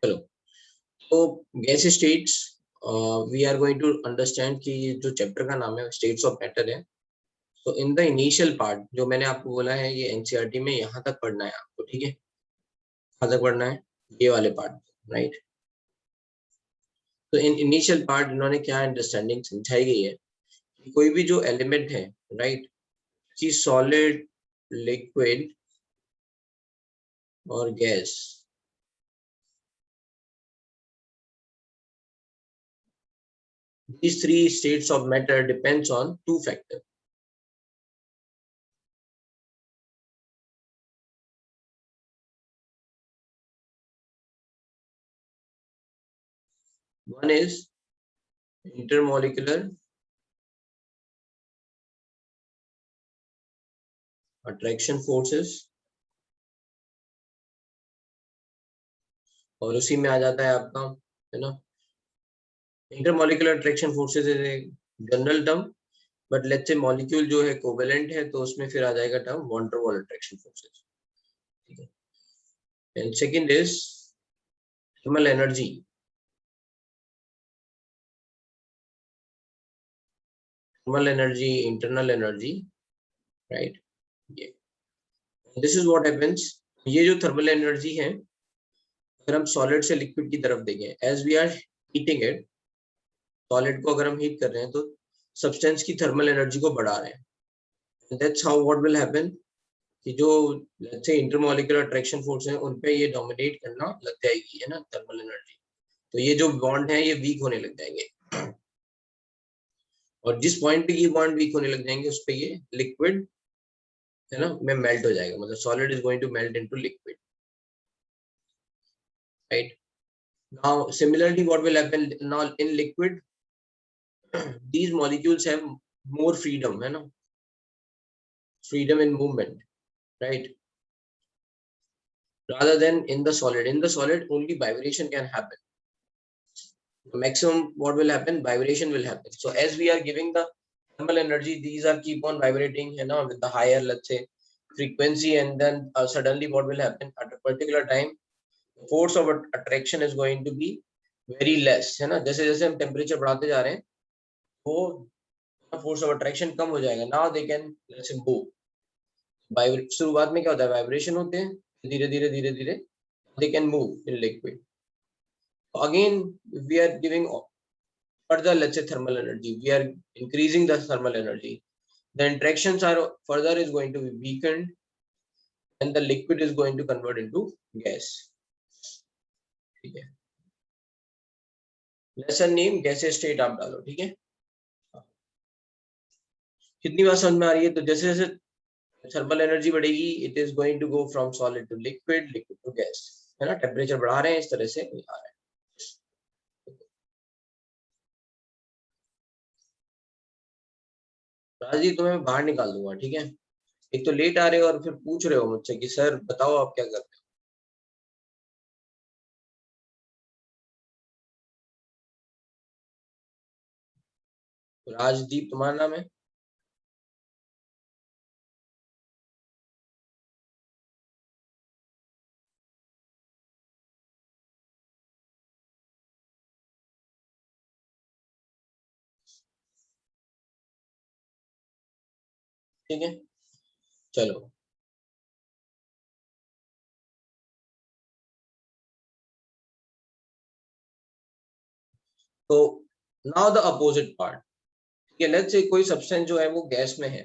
चलो, तो gas states we are going to understand कि जो चैप्टर का नाम है स्टेट्स ऑफ मैटर है। तो इन द इनिशियल पार्ट जो मैंने आपको बोला है ये एनसीईआरटी में यहाँ तक पढ़ना है आपको, ठीक है? कहाँ तक पढ़ना है? ये वाले पार्ट, राइट? तो इन इनिशियल पार्ट इन्होंने क्या अंडरस्टैंडिंग समझाई गई है कि कोई भी जो एलिमेंट है, राइट, कि सॉलिड, लिक्विड और gas, these three states of matter depends on two factors. One is intermolecular attraction forces, और उसी में आ जाता है आपका, है ना, intermolecular attraction forces is a general term, but let's say molecule जो है कोवेलेंट है तो उसमें फिर आ जाएगा term van der Waals attraction forces, ठीक है? And second is thermal energy. Thermal energy, internal energy, right? ये दिस इज व्हाट हैपेंस। ये जो थर्मल एनर्जी है, अगर हम सॉलिड से लिक्विड की तरफ देखें, as we are heating it, solid को अगर हम हीट कर रहे हैं तो सब्सटेंस की थर्मल एनर्जी को बढ़ा रहे हैं। That's how what will happen कि जो let's say intermolecular attraction force है उन पे ये डोमिनेट करना लग जाएगी, है ना, थर्मल एनर्जी। तो ये जो बॉन्ड है ये वीक होने लग जाएंगे, और जिस पॉइंट पे ये बॉन्ड वीक होने लग जाएंगे उस पे ये लिक्विड, है ना, में मेल्ट हो जाएगा, मतलब solid is going to melt into liquid, right? Now similarly what will happen now in liquid, these molecules have more freedom, है ना, freedom in movement, right, rather than in the solid. In the solid only vibration can happen. Maximum what will happen, vibration will happen. So as we are giving the thermal energy, these are keep on vibrating, you know, with the higher, let's say, frequency, and then suddenly what will happen at a particular time, the force of attraction is going to be very less, है ना? जैसे जैसे हम temperature बढ़ाते जा रहे हैं वो फोर्स ऑफ अट्रैक्शन कम हो जाएगा। Now they can let's say move. शुरुआत में क्या होता है, वाइब्रेशन होते हैं, धीरे धीरे धीरे धीरे they can move in liquid. Again we are giving further, let's say, thermal energy, we are increasing the thermal energy, the interactions are further is going to be weakened, and the liquid is going to convert into gas, ठीक है? Lesson name gases state आप डालो, ठीक है? कितनी बार समझ में आ रही है? तो जैसे जैसे थर्मल एनर्जी बढ़ेगी, it is going to go from solid to liquid, liquid to gas, है ना? टेम्परेचर बढ़ा रहे हैं, इस तरह से आ रहा है। राजी, तुम्हें बाहर निकाल दूंगा, ठीक है? एक तो लेट आ रहे हो और फिर पूछ रहे हो मुझसे कि सर बताओ आप क्या करते हो। राजदीप तुम्हारा नाम है? ठीक है, चलो। तो नाउ द अपोजिट पार्ट, ठीक है? लेट्स से कोई सब्सटेंस जो है वो गैस में है,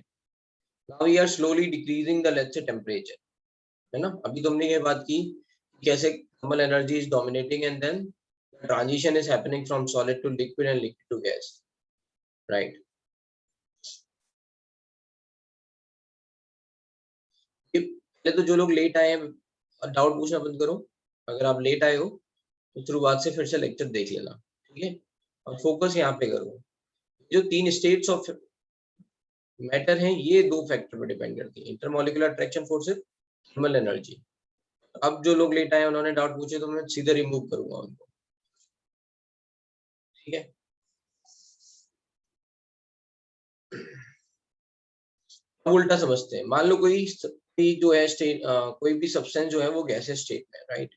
now we are slowly decreasing the let's say temperature, है ना? अभी तुमने ये बात की कैसे thermal energy is dominating and then transition is happening from solid to liquid and liquid to gas, right? पहले तो जो लोग लेट आए हैं डाउट पूछना बंद करो। अगर आप लेट आए हो तो शुरुआत से फिर से लेक्चर देख लेना, ठीक है? और फोकस यहाँ पे करो। जो तीन स्टेट्स ऑफ मैटर हैं ये दो फैक्टर पर डिपेंड करती है, intermolecular attraction forces, thermal energy. अब जो लोग लेट आए उन्होंने डाउट पूछे तो मैं सीधे रिमूव करूंगा उनको, ठीक है? अब उल्टा समझते हैं। मान लो कोई जो है स्टेट, कोई भी सब्सटेंस जो है वो गैसेस स्टेट में, राइट?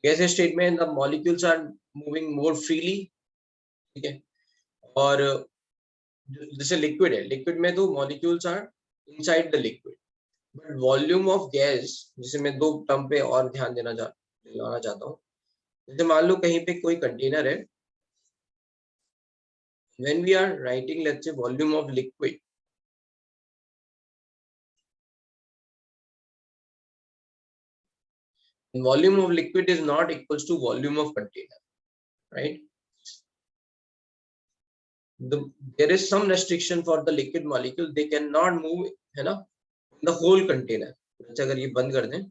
गैसियस स्टेट में the molecules are moving more freely, ठीक है, और जैसे लिक्विड है, लिक्विड में तो molecules are inside the liquid, but volume of gas, जिसे मैं दो टर्म पे और ध्यान दिलाना चाहता हूँ। जैसे मान लो कहीं पे कोई कंटेनर है, when we are writing let's say volume of liquid, volume of liquid is not equals to volume of container, right? There is some restriction for the liquid molecule, they cannot move, है ना, the whole container. अच्छा, अगर ये बंद कर दें,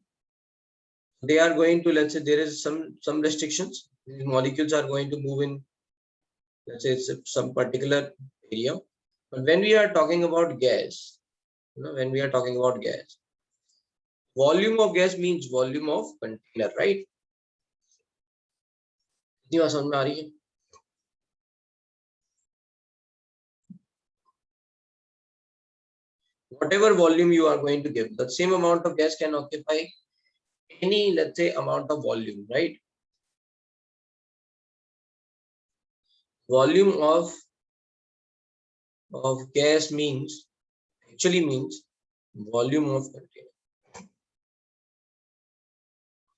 they are going to, let's say there is some restrictions, these molecules are going to move in, let's say it's some particular area. But when we are talking about gas, you know, when we are talking about gas, volume of gas means volume of container, right? इतनी बात समझ में आ रही है? Whatever volume you are going to give, the same amount of gas can occupy any, let's say, amount of volume, right? Volume of gas means, actually means volume of container.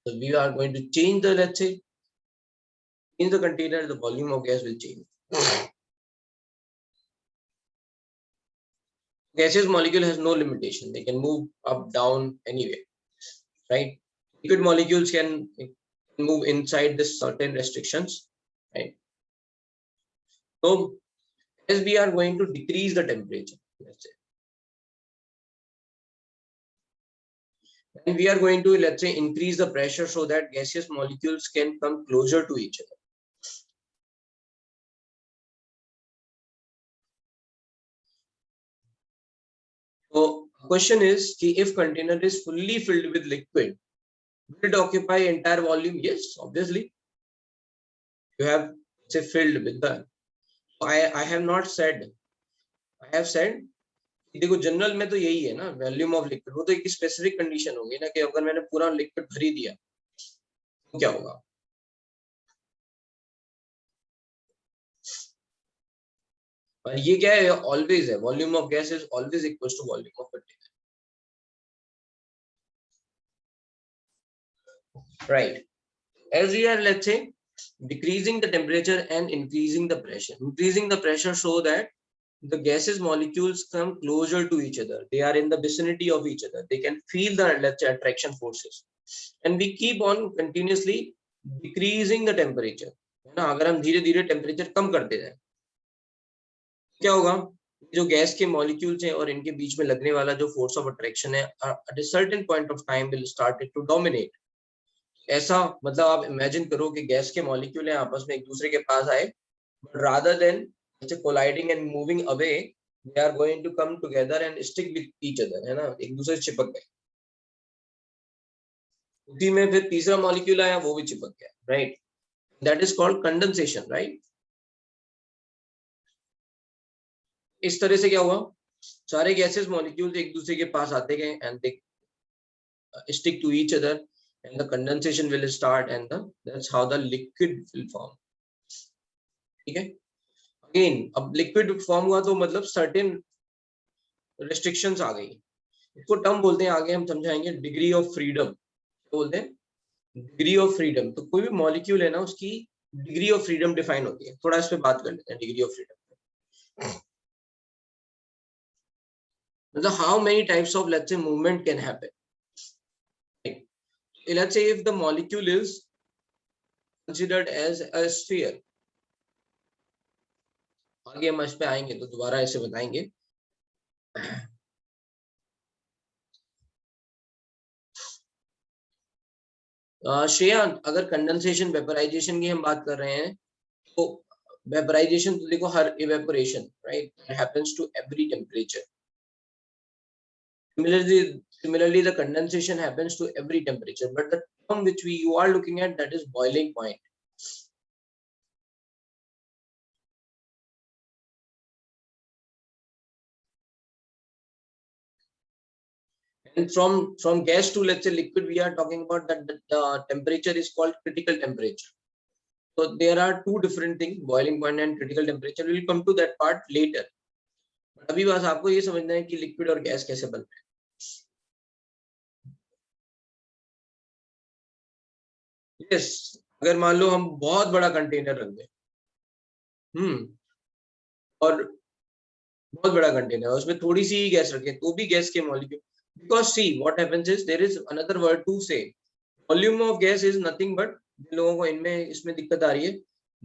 So we are going to change the, let's say, in the container, the volume of gas will change. Gaseous molecule has no limitation. They can move up, down, anywhere, right? Liquid molecules can move inside this certain restrictions, right? So as we are going to decrease the temperature, let's say, and we are going to, let's say, increase the pressure so that gaseous molecules can come closer to each other. So question is, if container is fully filled with liquid, will it occupy entire volume? Yes, obviously. You have, say, filled with the, I have not said, I have said, देखो general में तो यही है ना, volume of liquid, वो तो एक specific condition होगी ना, कि अगर मैंने पूरा लिक्विड भर ही दिया तो क्या होगा? और ये क्या है, ऑलवेज है, volume of gas is always equal to volume of container, right? As we are, let's say, decreasing the temperature and increasing the pressure so that the gases molecules come closer to each other, they are in the vicinity of each other, they can feel the, let's say, attraction forces, and we keep on continuously decreasing the temperature, है ना? अगर हम धीरे धीरे temperature कम करते जाए, क्या होगा? जो गैस के मॉलिक्यूल्स हैं और इनके बीच में लगने वाला जो फोर्स ऑफ अट्रैक्शन है, at a certain point of time will start to dominate. ऐसा मतलब आप इमेजिन करो कि गैस के मॉलिक्यूल हैं, आपस में एक दूसरे के पास आए, but rather than colliding and moving away, they are going to come together and stick with each other, है ना, एक दूसरे से चिपक गए। उसी में फिर तीसरा मॉलिक्यूल आया, वो भी चिपक गया, right? That is called condensation, right? इस तरह से क्या हुआ, सारे गैसेस मॉलिक्यूल्स एक दूसरे के पास आते गए and they stick to each other, and the condensation will start, and that's how the liquid will form, ठीक है? अगेन अब लिक्विड फॉर्म हुआ तो मतलब सर्टेन रेस्ट्रिक्शंस आ गई, इसको टर्म बोलते हैं, आगे हम समझाएंगे, डिग्री ऑफ फ्रीडम बोलते हैं, डिग्री ऑफ फ्रीडम। तो कोई भी मॉलिक्यूल है ना, उसकी डिग्री ऑफ फ्रीडम डिफाइन होती है, थोड़ा इस पे बात कर लेते हैं, डिग्री ऑफ फ्रीडम मतलब how many types of, let's से, movement can happen. Let's say if the molecule is considered as a sphere, आगे हम इस पे आएंगे तो दोबारा ऐसे बताएंगे। श्रेया, अगर कंडेंसेशन वेपराइजेशन की हम बात कर रहे हैं, तो वेपराइजेशन तो देखो हर evaporation, right, happens to every temperature. Similarly, the condensation happens to every temperature, but the term which you are looking at, that is boiling point. And from gas to, let's say, liquid, we are talking about that the temperature is called critical temperature. So there are two different things, boiling point and critical temperature. We will come to that part later. But अभी बस आपको ये समझना है कि liquid और gas कैसे बनते हैं. Yes, अगर मान लो हम बहुत बड़ा कंटेनर रख दें, और बहुत बड़ा कंटेनर है, उसमें थोड़ी सी ही गैस रखें, तो भी गैस के molecule, because see what happens is there is another word to say. Volume of gas is nothing but, जिन लोगों को इनमें इसमें दिक्कत आ रही है,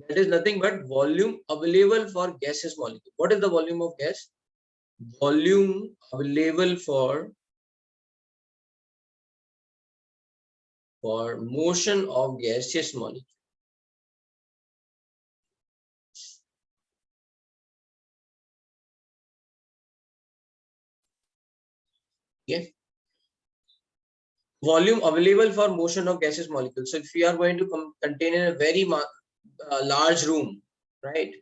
that is nothing but volume available for gaseous molecule. What is the volume of gas? Volume available for motion of gaseous molecule. Okay. Volume available for motion of gaseous molecules. So if we are going to contain in a very large room, right,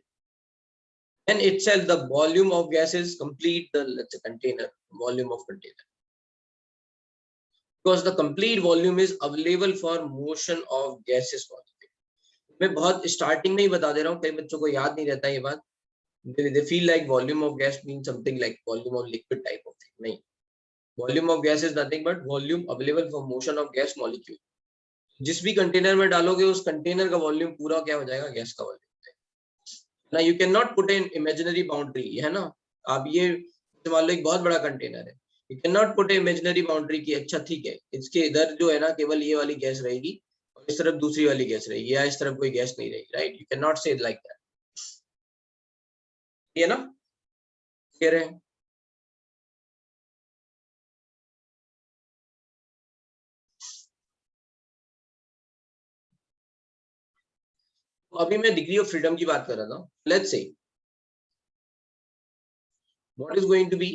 then itself the volume of gas is complete the, let's say, container, volume of container, because the complete volume is available for motion of gaseous molecule. मैं बहुत starting में ही बता दे रहा हूँ, कई बच्चों को याद नहीं रहता ये बात. They feel like volume of gas means something like volume of liquid type of thing. नहीं, volume of gas is nothing but volume available for motion of gas molecule. जिस भी कंटेनर में डालोगे उस कंटेनर का वॉल्यूम पूरा क्या हो जाएगा, गैस का वॉल्यूम. ना you can not put in imaginary boundary, है ना. आप ये मान लो एक बहुत बड़ा कंटेनर है, you can not put imaginary boundary की, अच्छा ठीक है इसके इधर जो है ना केवल ये वाली गैस रहेगी और इस तरफ दूसरी वाली गैस रहेगी, या इस तरफ कोई गैस नहीं रहेगी, राइट. यू कैन नॉट से लाइक दैट, ये ना क्लियर है. अभी मैं डिग्री ऑफ फ्रीडम की बात कर रहा था. Let's say what is going to be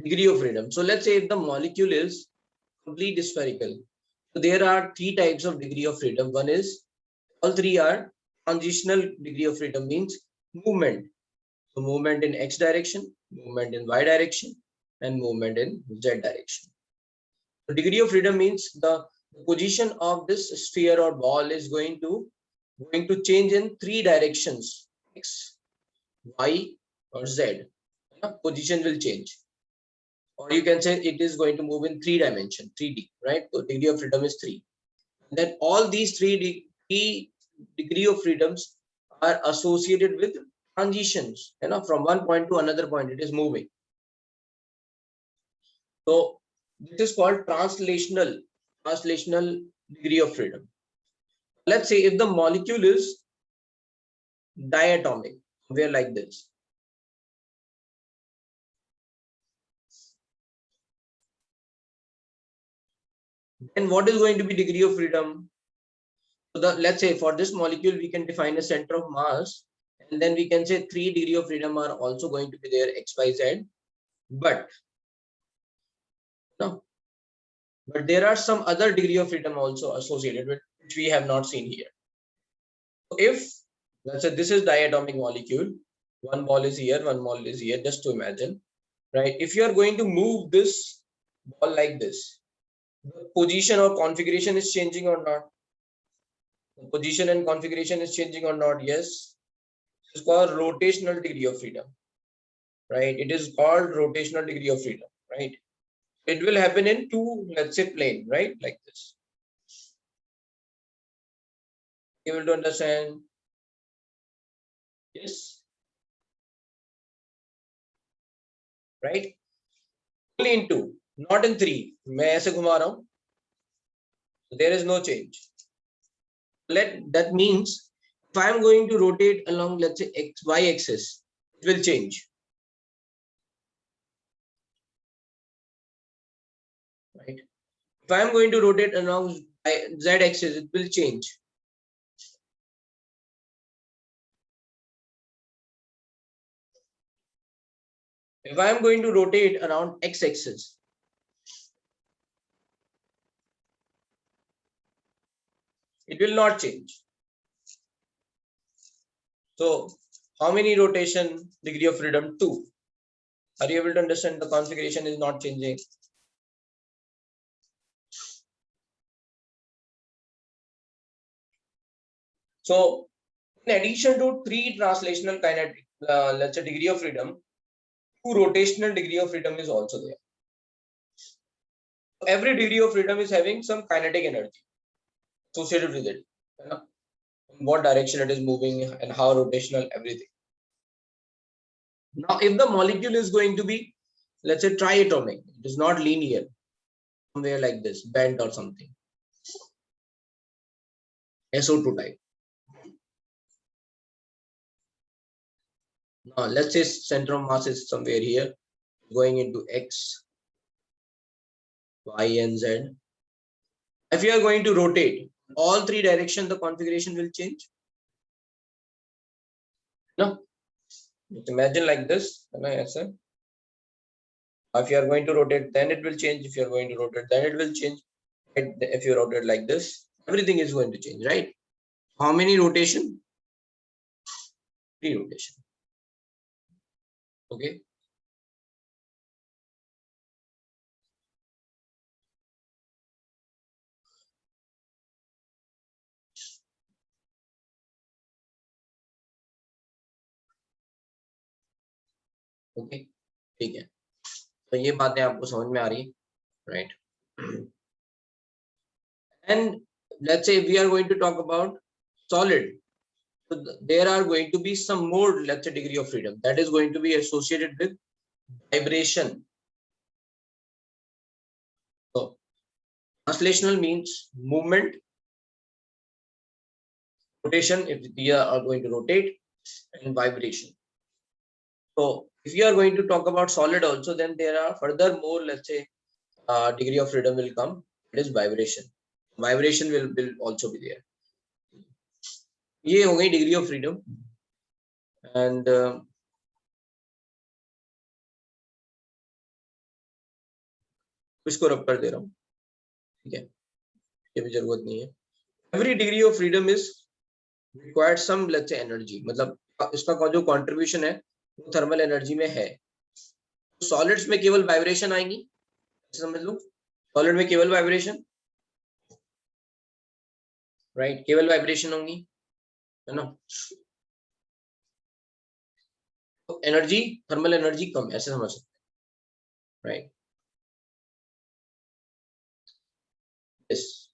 degree of freedom. So let's say if the molecule is completely spherical, so there are three types of degree of freedom. One is, all three are transitional degree of freedom, means movement. So movement in x direction, movement in y direction, and movement in z direction. So degree of freedom means the position of this sphere or ball is going to change in three directions, x, y, or z. Position will change. Or you can say it is going to move in 3 dimension, 3D, right? So degree of freedom is 3. And then all these three degree of freedoms are associated with transitions, from one point to another point, it is moving. So this is called translational degree of freedom. Let's say if the molecule is diatomic, we are like this. Then what is going to be degree of freedom? So let's say for this molecule, we can define a center of mass, and then we can say 3 degree of freedom are also going to be there, x, y, z. But there are some other degree of freedom also associated with, which we have not seen here. So if, let's say, this is diatomic molecule, one ball is here, one ball is here, just to imagine, right? If you are going to move this ball like this, the position or configuration is changing or not? The position and configuration is changing or not? Yes. It's called rotational degree of freedom, right? It is called rotational degree of freedom, right? It will happen in two, let's say, plane, right? Like this. Able to understand? Yes. Right? Only in two, not in three. मैं ऐसे घुमा रहा हूँ. There is no change. That means if I am going to rotate along, let's say, y axis, it will change. Right? If I am going to rotate along z axis, it will change. If I am going to rotate around x axis, it will not change. So how many rotation degree of freedom? 2. Are you able to understand? The configuration is not changing. So in addition to 3 translational kinetic let's say degree of freedom, 2 rotational degree of freedom is also there. So every degree of freedom is having some kinetic energy associated with it, in what direction it is moving and how rotational, everything. Now if the molecule is going to be, let's say, triatomic, it is not linear, somewhere like this, bent or something, SO2 type. Now let's say center of mass is somewhere here, going into X, Y and Z. If you are going to rotate all 3 directions, the configuration will change. No, just imagine like this. If you are going to rotate, then it will change. If you are going to rotate, then it will change. If you rotate like this, everything is going to change, right? How many rotation? 3 rotation. Okay. Okay, ठीक है, तो ये बातें आपको समझ में आ रही है, right? And let's say we are going to talk about solid. So there are going to be some more, let's say, degree of freedom that is going to be associated with vibration. So translational means movement, rotation if we are going to rotate, and vibration. So if you are going to talk about solid also, then there are further more, let's say, degree of freedom will come. It is vibration. Vibration will also be there. ये हो गई degree of freedom. And इसको रब कर दे रहा हूँ, ठीक है, ये भी जरूरत नहीं है. Every degree of freedom is required some, let's say, energy. मतलब इसका जो contribution है वो thermal energy में है. Solids में केवल vibration आएंगी, समझ लो. Solid में केवल vibration, right? केवल vibration होंगी, है ना? तो एनर्जी, थर्मल एनर्जी कम, ऐसे समझ सकते हैं, right? Yes.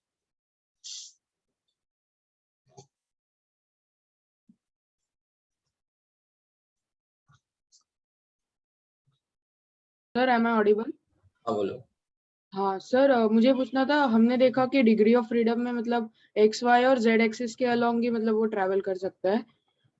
Sir am I audible? हाँ बोलो. हाँ सर, मुझे पूछना था, हमने देखा कि डिग्री ऑफ फ्रीडम में मतलब एक्स वाई और जेड एक्सिस के अलोंग ही मतलब वो ट्रैवल कर सकता है.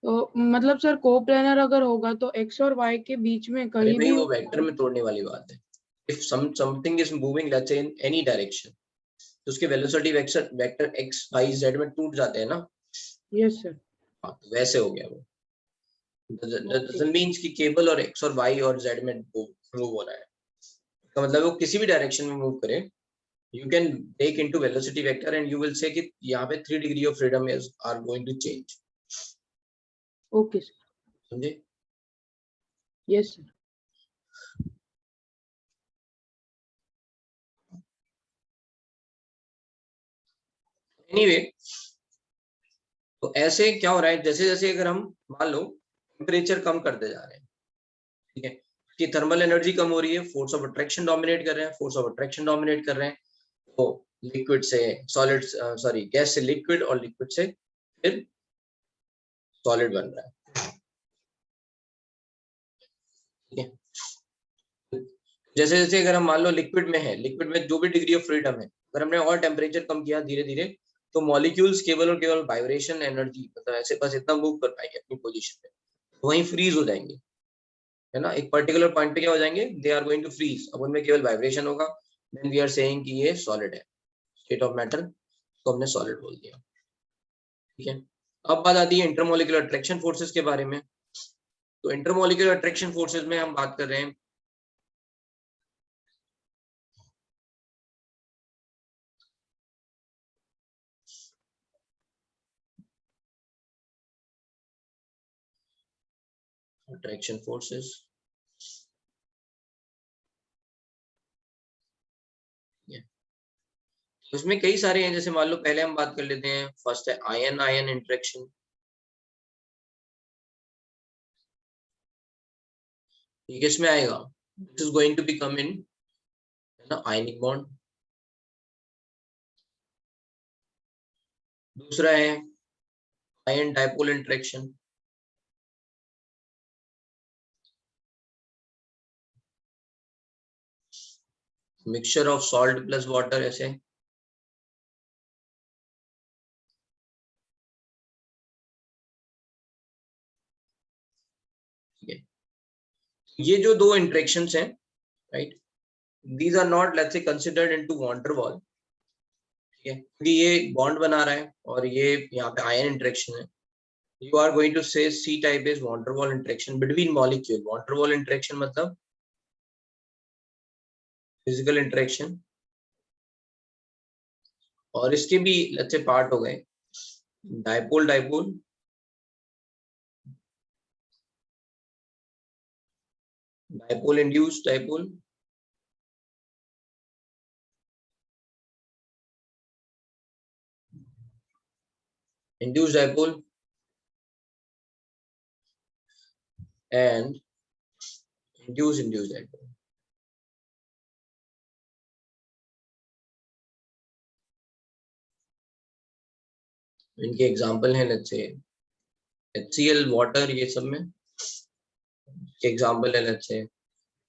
तो मतलब सर कोप्लेनर अगर होगा तो एक्स और वाई के बीच में अरे कहीं भाई भी वो वेक्टर में तोड़ने वाली बात है. If something is moving, let's say, in any direction, तो उसके velocity vector X Y Z में टूट जाते हैं ना. Yes sir. हाँ, तो वैसे हो गया वो. डजंट मींस कि केबल और एक्स और वाई और जेड में मूव हो रहा है. तो मतलब वो किसी भी डायरेक्शन में मूव करे, you can take into velocity vector and you will say कि यहाँ पे 3 degree of freedom is are going to change. Okay sir. समझे? Yes sir. Anyway, तो ऐसे क्या हो रहा है, जैसे जैसे अगर हम मान लो टेम्परेचर कम करते जा रहे हैं, ठीक है, कि थर्मल एनर्जी कम हो रही है, फोर्स ऑफ अट्रैक्शन डोमिनेट कर रहे हैं, फोर्स ऑफ अट्रैक्शन डोमिनेट कर रहे हैं, तो लिक्विड से सॉलिड, सॉरी गैस से लिक्विड और लिक्विड से फिर सॉलिड बन रहा है, ठीक है. जैसे जैसे अगर हम मान लो लिक्विड में है, लिक्विड में जो भी डिग्री ऑफ फ्रीडम है, अगर हमने और टेम्परेचर कम किया धीरे धीरे, तो मॉलिक्यूल्स केवल और केवल वाइब्रेशन एनर्जी, मतलब ऐसे बस इतना मूव कर पाएंगे अपनी पोजीशन पे, तो वहीं फ्रीज हो जाएंगे, है ना. एक पर्टिकुलर पॉइंट पे क्या हो जाएंगे, they are going to freeze. अब उनमें केवल वाइब्रेशन होगा, देन वी आर सेइंग कि ये सॉलिड है, स्टेट ऑफ मैटर, तो हमने सॉलिड बोल दिया, ठीक है. अब बात आती है इंटरमोलिकुलर अट्रैक्शन फोर्सेस के बारे में. तो इंटरमोलिकुलर अट्रैक्शन फोर्सेस में हम बात कर रहे हैं attraction forces, उसमें कई सारे हैं, जैसे मान लो पहले हम बात कर लेते हैं, फर्स्ट है आयन आयन इंटरेक्शन। ये किसमें आएगा? This is going to be come in ना आयनिक बॉन्ड। दूसरा है ion dipole interaction. Mixture of salt plus water, ऐसे। ठीक है, ये जो दो इंटरेक्शंस हैं, right, these are not let's say considered into van der Waal. ठीक है, क्योंकि ये बॉन्ड बना रहा है और ये यहाँ पे आयन इंटरेक्शन है। You are going to say C type is van der Waal interaction between molecule. Van der Waal interaction मतलब physical interaction, और इसके भी अच्छे पार्ट हो गए, dipole dipole, dipole induce dipole, induce dipole and induce induce dipole. इनके example हैं let's say HCl water, ये सब में एग्जांपल है let's say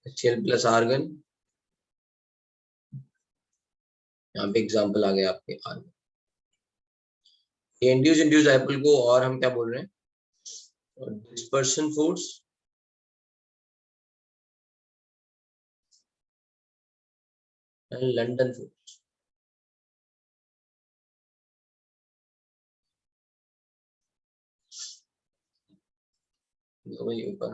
HCl plus argon. यहाँ पे एग्जांपल आ गया आपके आर्गन। ये इंड्यूस इंड्यूस डाइपोल को और हम क्या बोल रहे हैं? Dispersion force and London force. वही ऊपर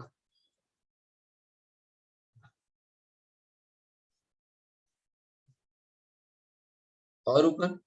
और ऊपर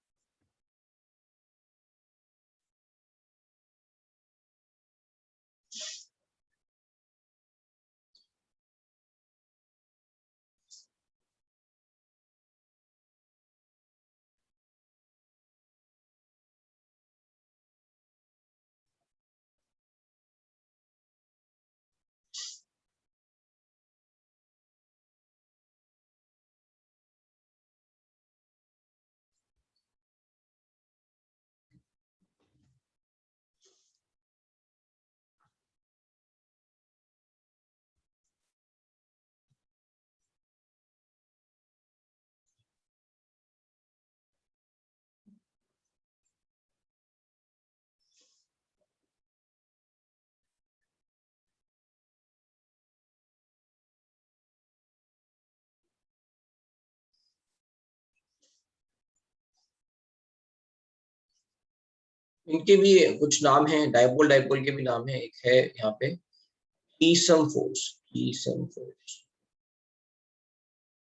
इनके भी कुछ नाम हैं, डाइपोल डाइपोल के भी नाम है। एक है यहाँ पे कीसम फोर्स, कीसम फोर्स,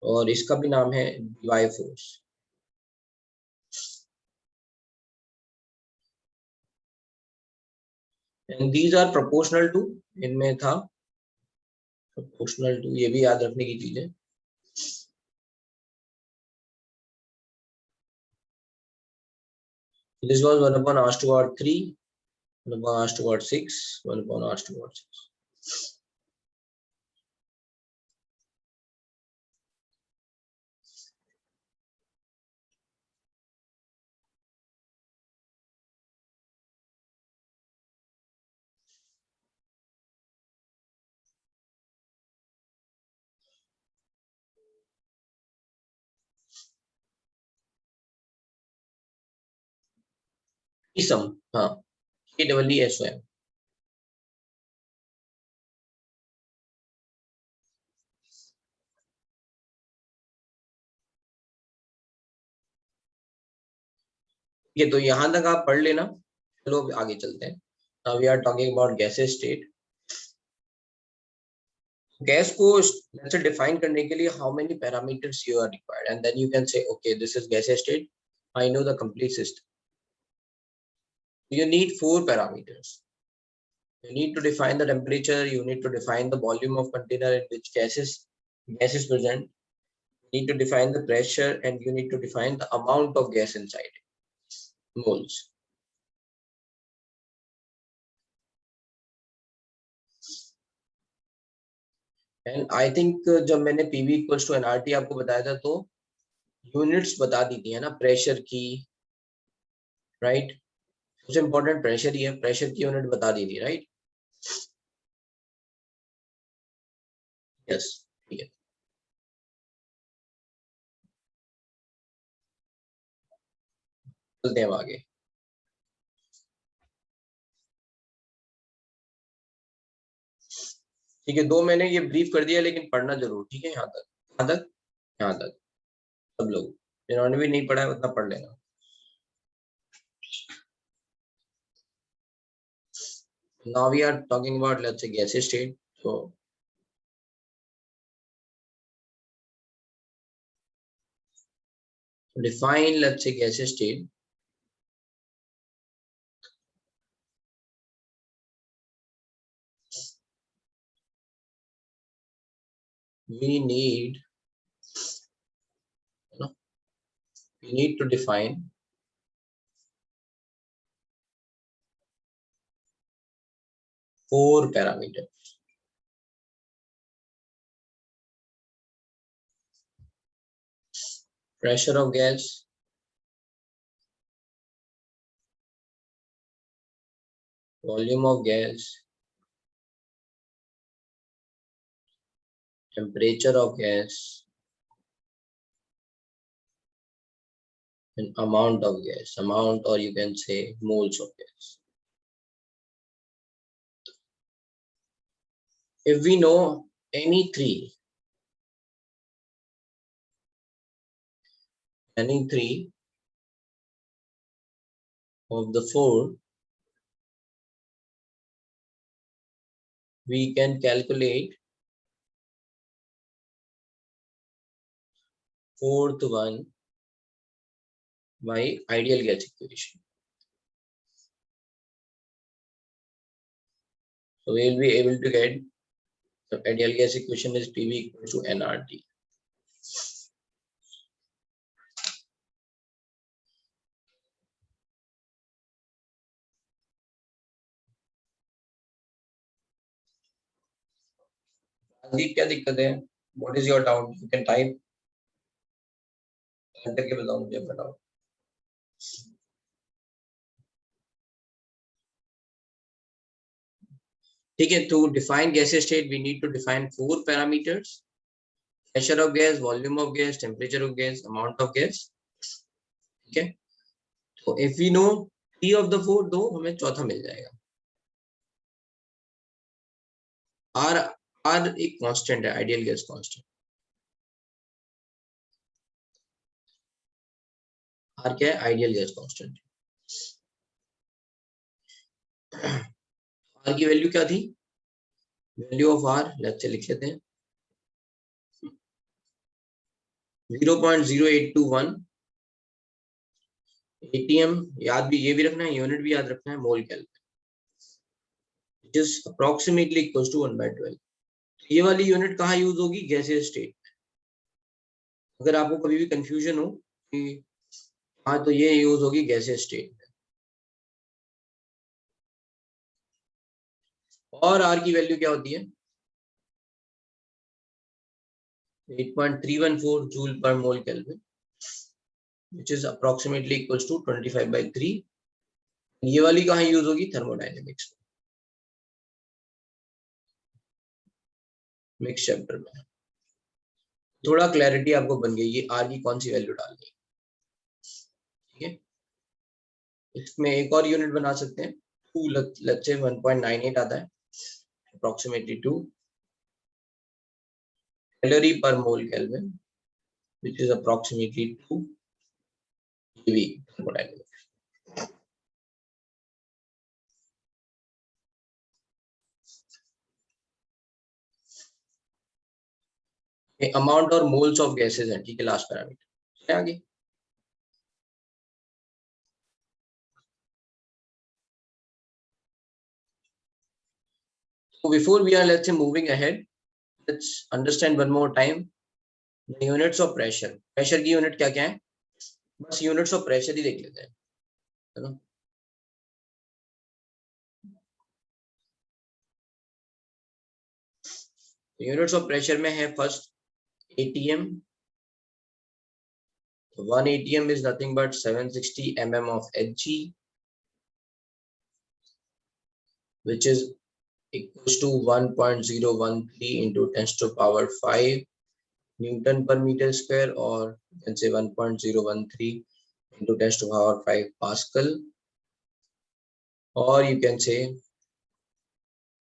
और इसका भी नाम है DY force. And these are proportional to, इनमें था प्रोपोर्शनल टू, ये भी याद रखने की चीज है। This was 1 upon r to r 3, 1 upon r to r 6, 1 upon r to r 6। Keisam, हाँ, KEESOM। ये तो यहाँ तक आप पढ़ लेना। चलो अब आगे चलते हैं। Now we are talking about gaseous state। Gas को let's say define करने के लिए how many parameters you are required, and then you can say okay this is gaseous state, I know the complete system। You need 4 parameters। You need to define the temperature, you need to define the volume of container in which gas is present, You need to define the pressure and you need to define the amount of gas inside it, moles. And I think जब मैंने PV equals to nRT आपको बताया था तो units बता दी थी है ना प्रेशर की, राइट? सबसे इंपॉर्टेंट प्रेशर ही है, प्रेशर की यूनिट बता दी थी, राइट? यस, ठीक है। चलते हैं आगे। ठीक है, दो मैंने ये ब्रीफ कर दिया लेकिन पढ़ना जरूर, ठीक है? यहाँ तक, यहाँ तक, यहाँ तक सब लोग, जिन्होंने भी नहीं पढ़ा है उतना पढ़ लेना। Now we are talking about, let's say, gaseous state. So define, let's say, gaseous state. We need, we need to define four parameters. Pressure of gas, volume of gas, temperature of gas, and amount of gas, amount, or you can say moles of gas. If we know any three of the four, we can calculate fourth one by ideal gas equation. So we will be able to get the ideal gas equation is PV equal to nRT. Rajdeep, क्या दिक्कत है? What is your doubt? You can type. करके बताओ मुझे, बताओ। ठीक है, to define gaseous state we need to define four parameters: pressure of gas, volume of gas, temperature of gas, amount of gas. ठीक है, तो if we know three of the four, तो हमें चौथा मिल जाएगा। R एक कांस्टेंट है, ideal gas constant. R क्या है? Ideal gas constant. R की वैल्यू क्या थी? Value of R let's say लिख लेते हैं 0.0821 ATM। याद भी, ये भी रखना है, यूनिट भी याद रखना है, मोल kelvin, which is approximately equals to 1/12। ये वाली यूनिट कहाँ यूज होगी? गैसियस स्टेट में। अगर आपको कभी भी कंफ्यूजन हो कि हाँ तो ये यूज होगी गैसियस स्टेट में। और R की वैल्यू क्या होती है? 8.314 जूल पर मोल kelvin, which is approximately equals to 25/3। ये वाली कहाँ यूज होगी? थर्मोडायनेमिक्स में, मिक्स चैप्टर में। थोड़ा क्लैरिटी आपको बन गई ये R की कौन सी वैल्यू डालनी है, ठीक है? इसमें एक और यूनिट बना सकते हैं, 2, लेट्स से 1.98 आता है, approximately 2 कैलोरी पर मोल kelvin, which is approximately 2 keV thermodynamics। Amount और मोल्स ऑफ गैसेस हैं, ठीक है, लास्ट पैरामीटर। आगे so before we are, let's say, moving ahead, let's understand one more time units of pressure, pressure की unit क्या क्या है, बस यूनिट्स ऑफ प्रेशर ही देख लेते हैं, है ना। यूनिट्स ऑफ प्रेशर में है first ATM, 1 atm is nothing but 760 mm of Hg, which is equals to 1.013 into 10 to power 5 Newton per meter square, or you can say 1.013 into 10 to power 5 Pascal, or you can say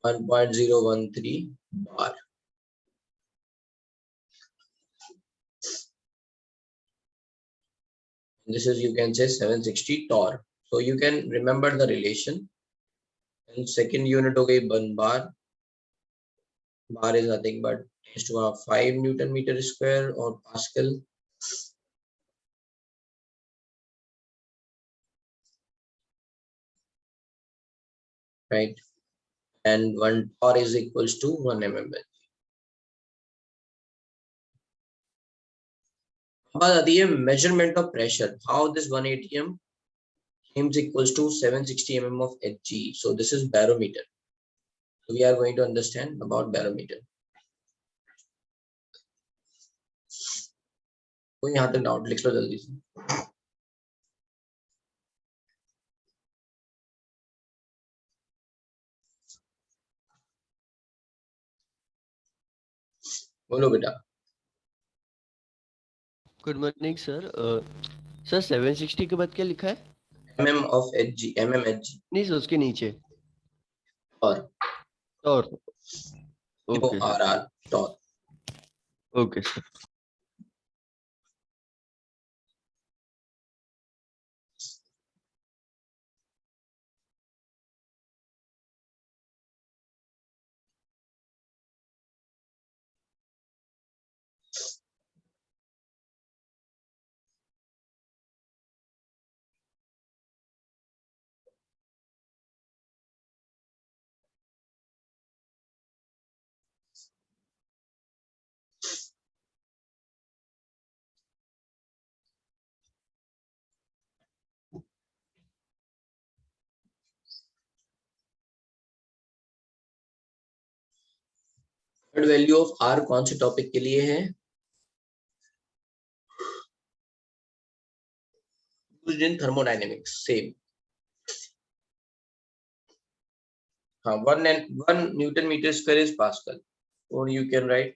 1.013 bar. This is, you can say, 760 torr. So you can remember the relation. And second unit हो गई 1 bar. Bar is nothing but 10 to power 5 Newton meter square or Pascal. Right, and 1 torr is equals to 1 mm. About the measurement of pressure, how this 1 atm is equals to 760 mm of Hg. So this is barometer. So we are going to understand about barometer. कोई यहाँ तक doubt लिख लो जल्दी से। बोलो बेटा। Good morning sir. Sir 760 के बाद क्या लिखा है? mm of Hg, mm Hg। नहीं सर, उसके नीचे और okay sir, RR torr। Okay sir. Value of R कौन से टॉपिक के लिए है? used in thermodynamics, same। हाँ, 1 Newton meter square is Pascal, or you can write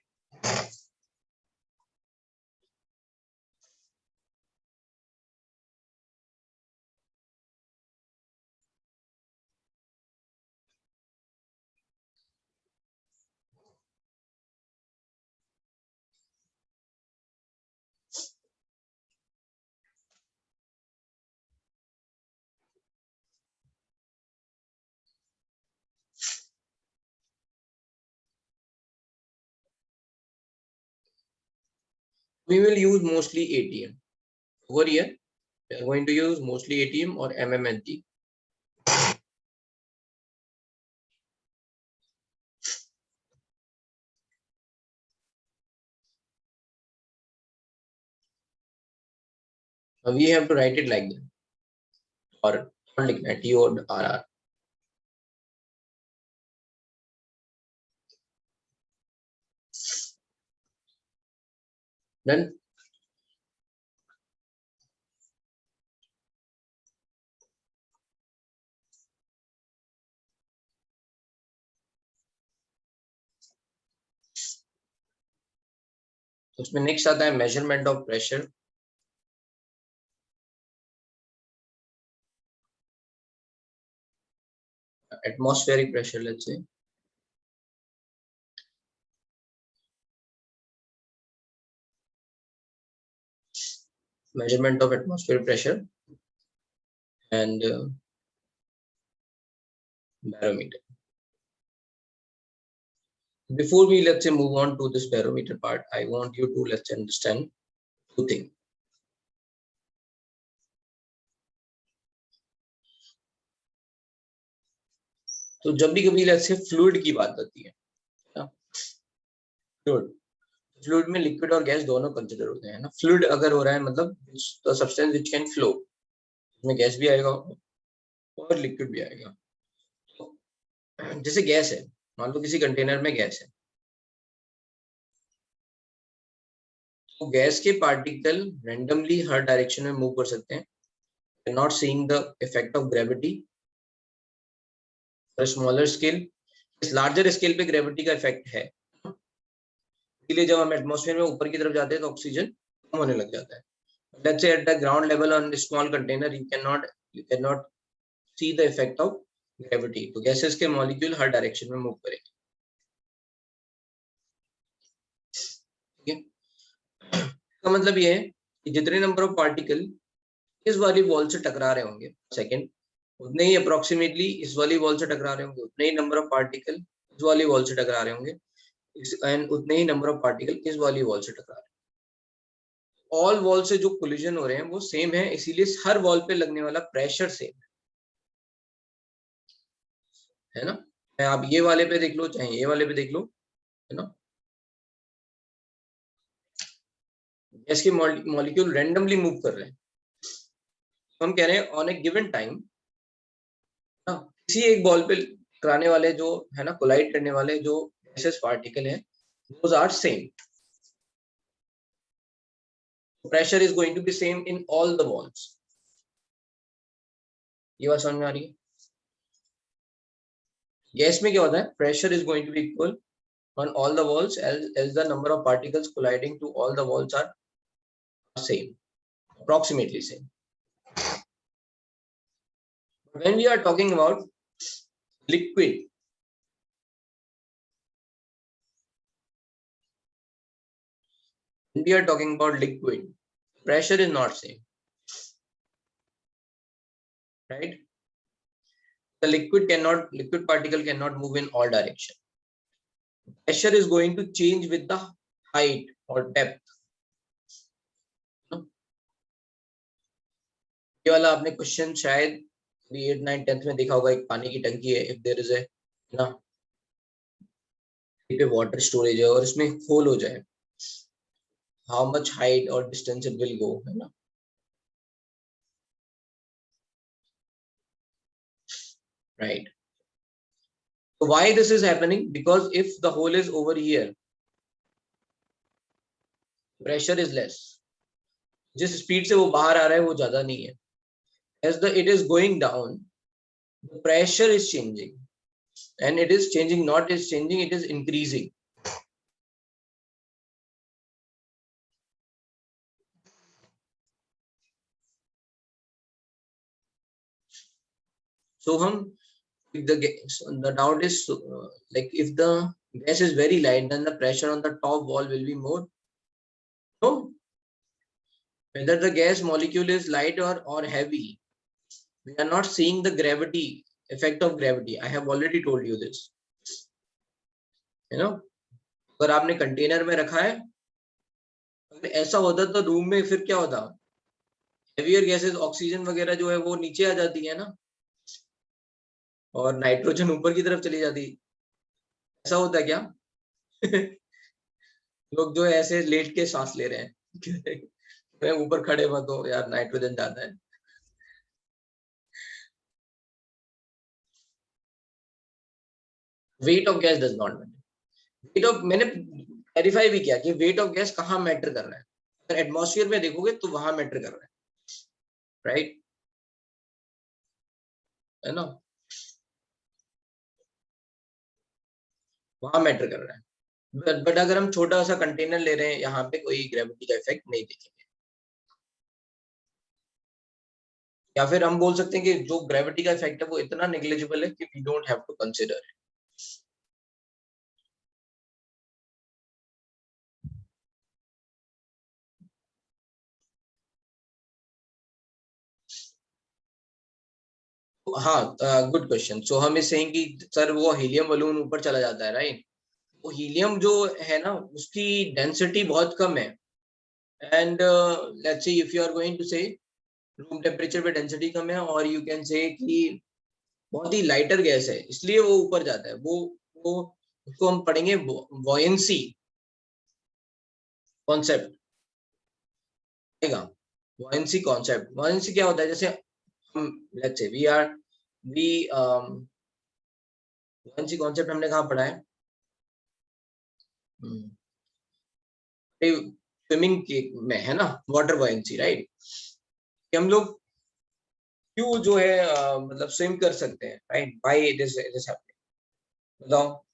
we will use mostly ATM. Over here, we are going to use mostly ATM or MMHG. We have to write it like that, or T or RR. Then उसमें next आता है measurement of pressure. atmospheric pressure, let's say, measurement of atmospheric pressure and barometer. Before we, let's say, move on to this barometer part, I want you to, let's understand two things. तो जब भी कभी let's say fluid की बात आती है, fluid, fluid में liquid और गैस दोनों कंसिडर होते हैं ना. फ्लूइड अगर हो रहा है मतलब the substance which can flow, उसमें गैस भी आएगा और लिक्विड भी आएगा. जैसे गैस है, मान लो किसी कंटेनर में गैस है, तो गैस के पार्टिकल रैंडमली हर डायरेक्शन में मूव कर सकते हैं. Not seeing the effect of gravity. Smaller scale, इस लार्जर स्केल पे ग्रेविटी का इफेक्ट है, इसलिए जब हम एटमॉस्फेयर में ऊपर की तरफ जाते हैं तो ऑक्सीजन कम होने लग जाता है. Let's say at the ground level on a small container, you cannot see the effect of gravity. तो गैसेस के मॉलिक्यूल हर डायरेक्शन में मूव करेंगे. ठीक है, इसका मतलब ये है कि जितने नंबर ऑफ पार्टिकल इस वाली वॉल से टकरा रहे होंगे सेकेंड, उतने ही अप्रोक्सीमेटली इस वाली वॉल से टकरा रहे होंगे, उतने ही नंबर ऑफ पार्टिकल इस वाली वॉल से टकरा रहे होंगे, एंड उतने ही नंबर ऑफ पार्टिकल इस वाली वॉल से टकरा रहे हैं. ऑल वॉल से जो कोलिजन हो रहे हैं वो सेम है, इसीलिए हर वॉल पे लगने वाला प्रेशर सेम है ना. आप ये वाले पे देख लो चाहे ये वाले पे देख लो, है ना. गैस के मॉलिक्यूल रैंडमली मूव कर रहे हैं. हम कह रहे हैं ऑन ए गिवन टाइम ना, किसी एक बॉल पे टकराने वाले जो है ना, कोलाइड करने वाले जो गैसेस पार्टिकल हैं, those are same. Pressure is going to be same in all the walls. ये बात समझ में आ रही है. गैस में क्या होता है, pressure is going to be equal on all the walls as the number of particles colliding to all the walls are same, approximately same. When we are talking about liquid, when we are talking about liquid, pressure is not same, right? The liquid particle cannot move in all direction. Pressure is going to change with the height or depth. ये वाला आपने question शायद 8, 9, 10th में देखा होगा. एक पानी की टंकी है, इफ देयर इज ए ना पे वाटर स्टोरेज है और इसमें होल हो जाए, हाउ मच हाइट और डिस्टेंस इट विल गो, है ना. Right. So why this is happening? Because if the hole is over here, pressure is less. जिस स्पीड से वो बाहर आ रहा है वो ज्यादा नहीं है. As it is going down, the pressure is changing, and it is changing, not is changing, it is increasing. So if the doubt is like if the gas is very light, then the pressure on the top wall will be more. No, whether the gas molecule is light or heavy, we are not seeing the gravity effect of gravity. I have already told you this. You know, अगर आपने container में रखा है, अगर ऐसा होता तो room में फिर क्या होता, हेवियर गैसेस ऑक्सीजन वगैरह जो है वो नीचे आ जाती है ना, और नाइट्रोजन ऊपर की तरफ चली जाती. ऐसा होता है क्या? लोग जो है ऐसे लेट के सांस ले रहे हैं. मैं ऊपर खड़े मत हो यार, नाइट्रोजन ज्यादा है. Weight of gas does not matter. Weight of, मैंने क्लैरिफाई भी किया कि वेट ऑफ गैस कहाँ मैटर कर रहा है. अगर एटमॉस्फेयर में देखोगे तो वहां मैटर कर रहा है, राइट, है ना, वहां मैटर कर रहा है. बट अगर हम छोटा सा कंटेनर ले रहे हैं, यहाँ पे कोई ग्रेविटी का इफेक्ट नहीं देखेंगे. या फिर हम बोल सकते हैं कि जो ग्रेविटी का इफेक्ट है वो इतना नेग्लिजिबल है कि we don't have to consider it. हाँ, गुड क्वेश्चन. सो हम इस सेइंग कि सर वो हीलियम बलून ऊपर चला जाता है, राइट. वो हीलियम जो है ना उसकी डेंसिटी बहुत कम है, and let's see if you are going to say room temperature पे डेंसिटी कम है, और यू कैन से कि बहुत ही लाइटर गैस है इसलिए वो ऊपर जाता है. वो उसको हम पढ़ेंगे वॉयंसी. कॉन्सेप्ट आएगा, buoyancy कॉन्सेप्ट। buoyancy क्या होता है, जैसे हम लेट्स से buoyancy कॉन्सेप्ट हमने कहाँ पढ़ा है, स्विमिंग में है ना, वाटर buoyancy, राइट। कि हम लोग क्यों जो है मतलब स्विम कर सकते हैं, right, why it is happening, बताओ।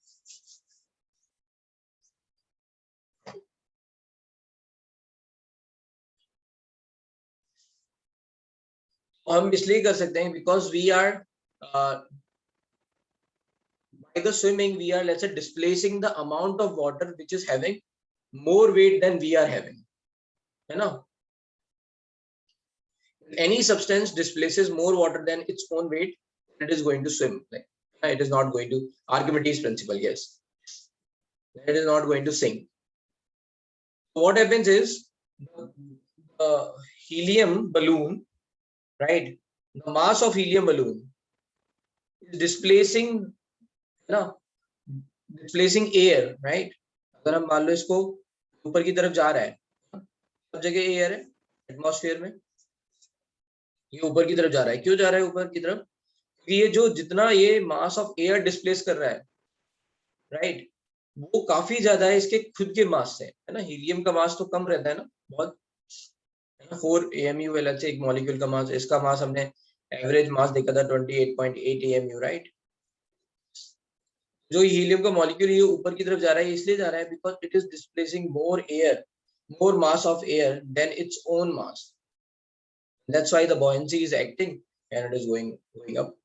हम इसलिए कर सकते हैं because we are by the swimming we are, let's say, displacing the amount of water which is having more weight than we are having, है ना। Any substance displaces more water than its own weight, it is going to swim, like it is not going to, Archimedes principle, yes, it is not going to sink. What happens is the helium balloon, right, the mass of helium balloon is displacing, है ना, displacing air, right। अगर हम मान लो इसको ऊपर की तरफ जा रहा है, सब जगह एयर है एटमॉस्फेयर में, ये ऊपर की तरफ जा रहा है, क्यों जा रहा है ऊपर की तरफ, क्योंकि ये जो जितना ये मास ऑफ एयर डिस्प्लेस कर रहा है, राइट, वो काफी ज्यादा है इसके खुद के मास से, है ना। हीलियम का मास तो कम रहता है ना बहुत, 4 AMU है एक मॉलिक्यूल का मास, इसका मास हमने एवरेज मास देखा था 28.8 AMU, राइट। जो हीलियम का मॉलिक्यूल ये ऊपर की तरफ जा रहा है, इसलिए जा रहा है because it is displacing more air, more mass of air than its own mass. That's why the buoyancy is acting and it is going up.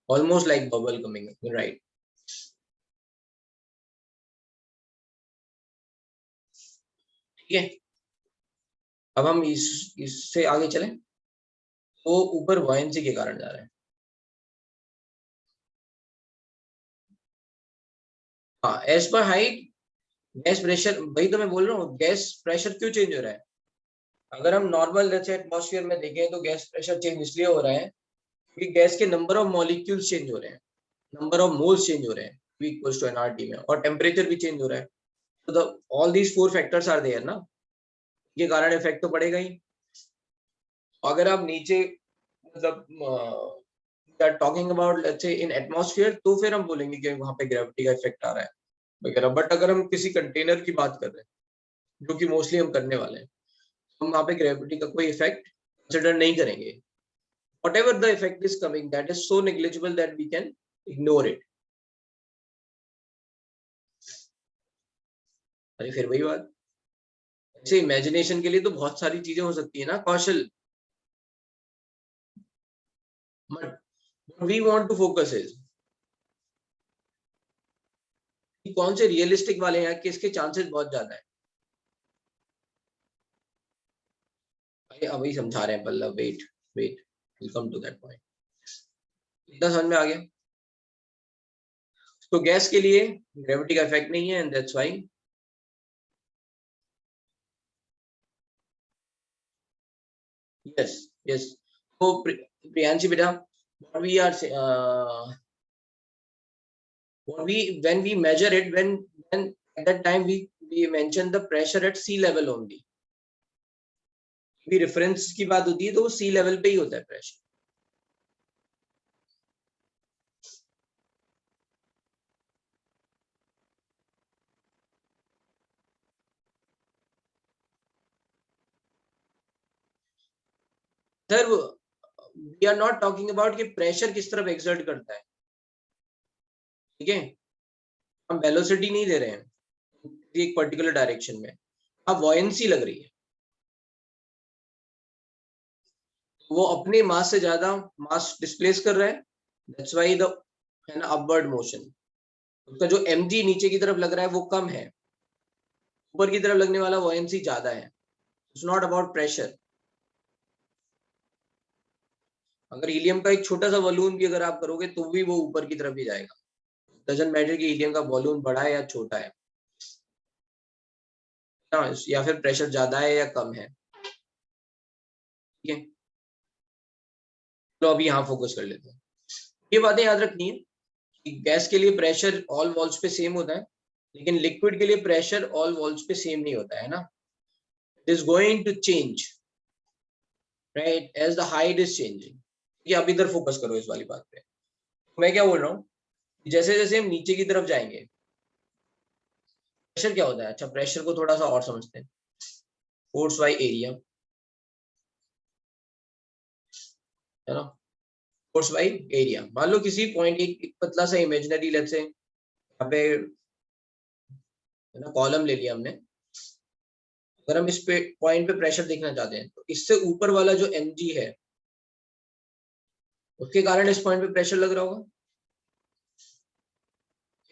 Almost like bubble coming up, right? ठीक है, अब हम इससे आगे चलें, तो ऊपर buoyancy के कारण जा रहे हैं। हाँ, as per height gas pressure, वही तो मैं बोल रहा हूँ, गैस प्रेशर क्यों चेंज हो रहा है। अगर हम नॉर्मल जैसे एटमॉस्फेयर में देखें तो गैस प्रेशर चेंज इसलिए हो रहा है क्योंकि गैस के नंबर ऑफ मॉलिक्यूल्स चेंज हो रहे हैं, नंबर ऑफ मोल्स चेंज हो रहे हैं, V equals to nRT में, और टेम्परेचर भी चेंज हो रहा है। तो all these 4 factors are there ना, ये कारण इफेक्ट तो पड़ेगा ही। अगर आप नीचे मतलब talking about let's say in atmosphere, तो फिर हम बोलेंगे कि वहां पे ग्रेविटी का इफेक्ट आ रहा है वगैरह। बट अगर हम किसी कंटेनर की बात कर रहे हैं, जो कि मोस्टली हम करने वाले हैं, हम वहां पे ग्रेविटी का कोई इफेक्ट कंसिडर नहीं करेंगे। whatever the effect is coming, that is so negligible that we can ignore it. अरे फिर वही बात, ऐसे इमेजिनेशन के लिए तो बहुत सारी चीजें हो सकती है ना कौशल, but what we want to focus is कि कौन से रियलिस्टिक वाले हैं, किसके चांसेस बहुत ज्यादा है। अभी समझा रहे हैं Pallav, wait wait, will come to that point. इतना समझ में आ गया। तो गैस के लिए ग्रेविटी का इफेक्ट नहीं है, and that's why yes yes. तो प्रियांशी बेटा, what we are what we when we measure it, when at that time we mention the pressure at sea level only, भी रेफरेंस की बात होती है तो वो सी लेवल पे ही होता है pressure. Sir we are not talking about कि प्रेशर किस तरफ एक्सर्ट करता है, ठीक है, हम वेलोसिटी नहीं दे रहे हैं एक पर्टिकुलर डायरेक्शन में, अब वॉयंसी लग रही है, वो अपने मास से ज्यादा मास डिस्प्लेस कर रहा है, दैट्स व्हाई द, है ना, अपवर्ड मोशन। उसका जो mg नीचे की तरफ लग रहा है वो कम है, ऊपर की तरफ लगने वाला वॉयंसी ज्यादा है। It's not about pressure. अगर हीलियम का एक छोटा सा बलून भी अगर आप करोगे तो भी वो ऊपर की तरफ ही जाएगा, डजंट मैटर कि हीलियम का बलून बड़ा है या छोटा है, या फिर प्रेशर ज्यादा है या कम है, ठीक है। तो अभी यहाँ फोकस कर लेते हैं। ये बातें याद रखनी है कि गैस के लिए प्रेशर ऑल वॉल्स पे सेम होता है, लेकिन लिक्विड के लिए प्रेशर ऑल वॉल्स पे सेम नहीं होता है ना, it is going to change right as the height is changing. ये आप इधर फोकस करो इस वाली बात पे। मैं क्या बोल रहा हूँ, जैसे जैसे हम नीचे की तरफ जाएंगे, प्रेशर क्या होता है? अच्छा, प्रेशर को थोड़ा सा और समझते हैं। फोर्स बाय एरिया, है ना, फोर्स बाय एरिया। मान लो किसी पॉइंट, एक पतला सा इमेजिनरी, लेट्स से यहाँ पे है ना कॉलम ले लिया हमने। अगर हम इस पे पॉइंट पे प्रेशर देखना चाहते हैं तो इससे ऊपर वाला जो mg है उसके कारण इस पॉइंट पे प्रेशर लग रहा होगा,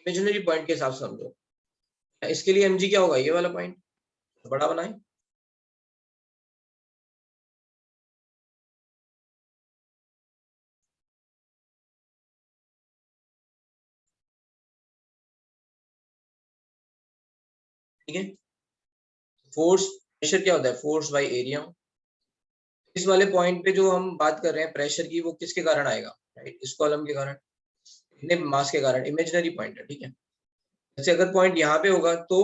इमेजिनरी पॉइंट के हिसाब से समझो। इसके लिए mg क्या होगा? ये वाला पॉइंट बड़ा बनाए, ठीक है। फोर्स, प्रेशर क्या होता है? Force by area. इस वाले पॉइंट पे जो हम बात कर रहे हैं प्रेशर की, वो किसके कारण आएगा? राइट, इस कॉलम के कारण, इतने मास के कारण, इमेजिनरी पॉइंट है, ठीक है। जैसे अगर पॉइंट यहाँ पे होगा तो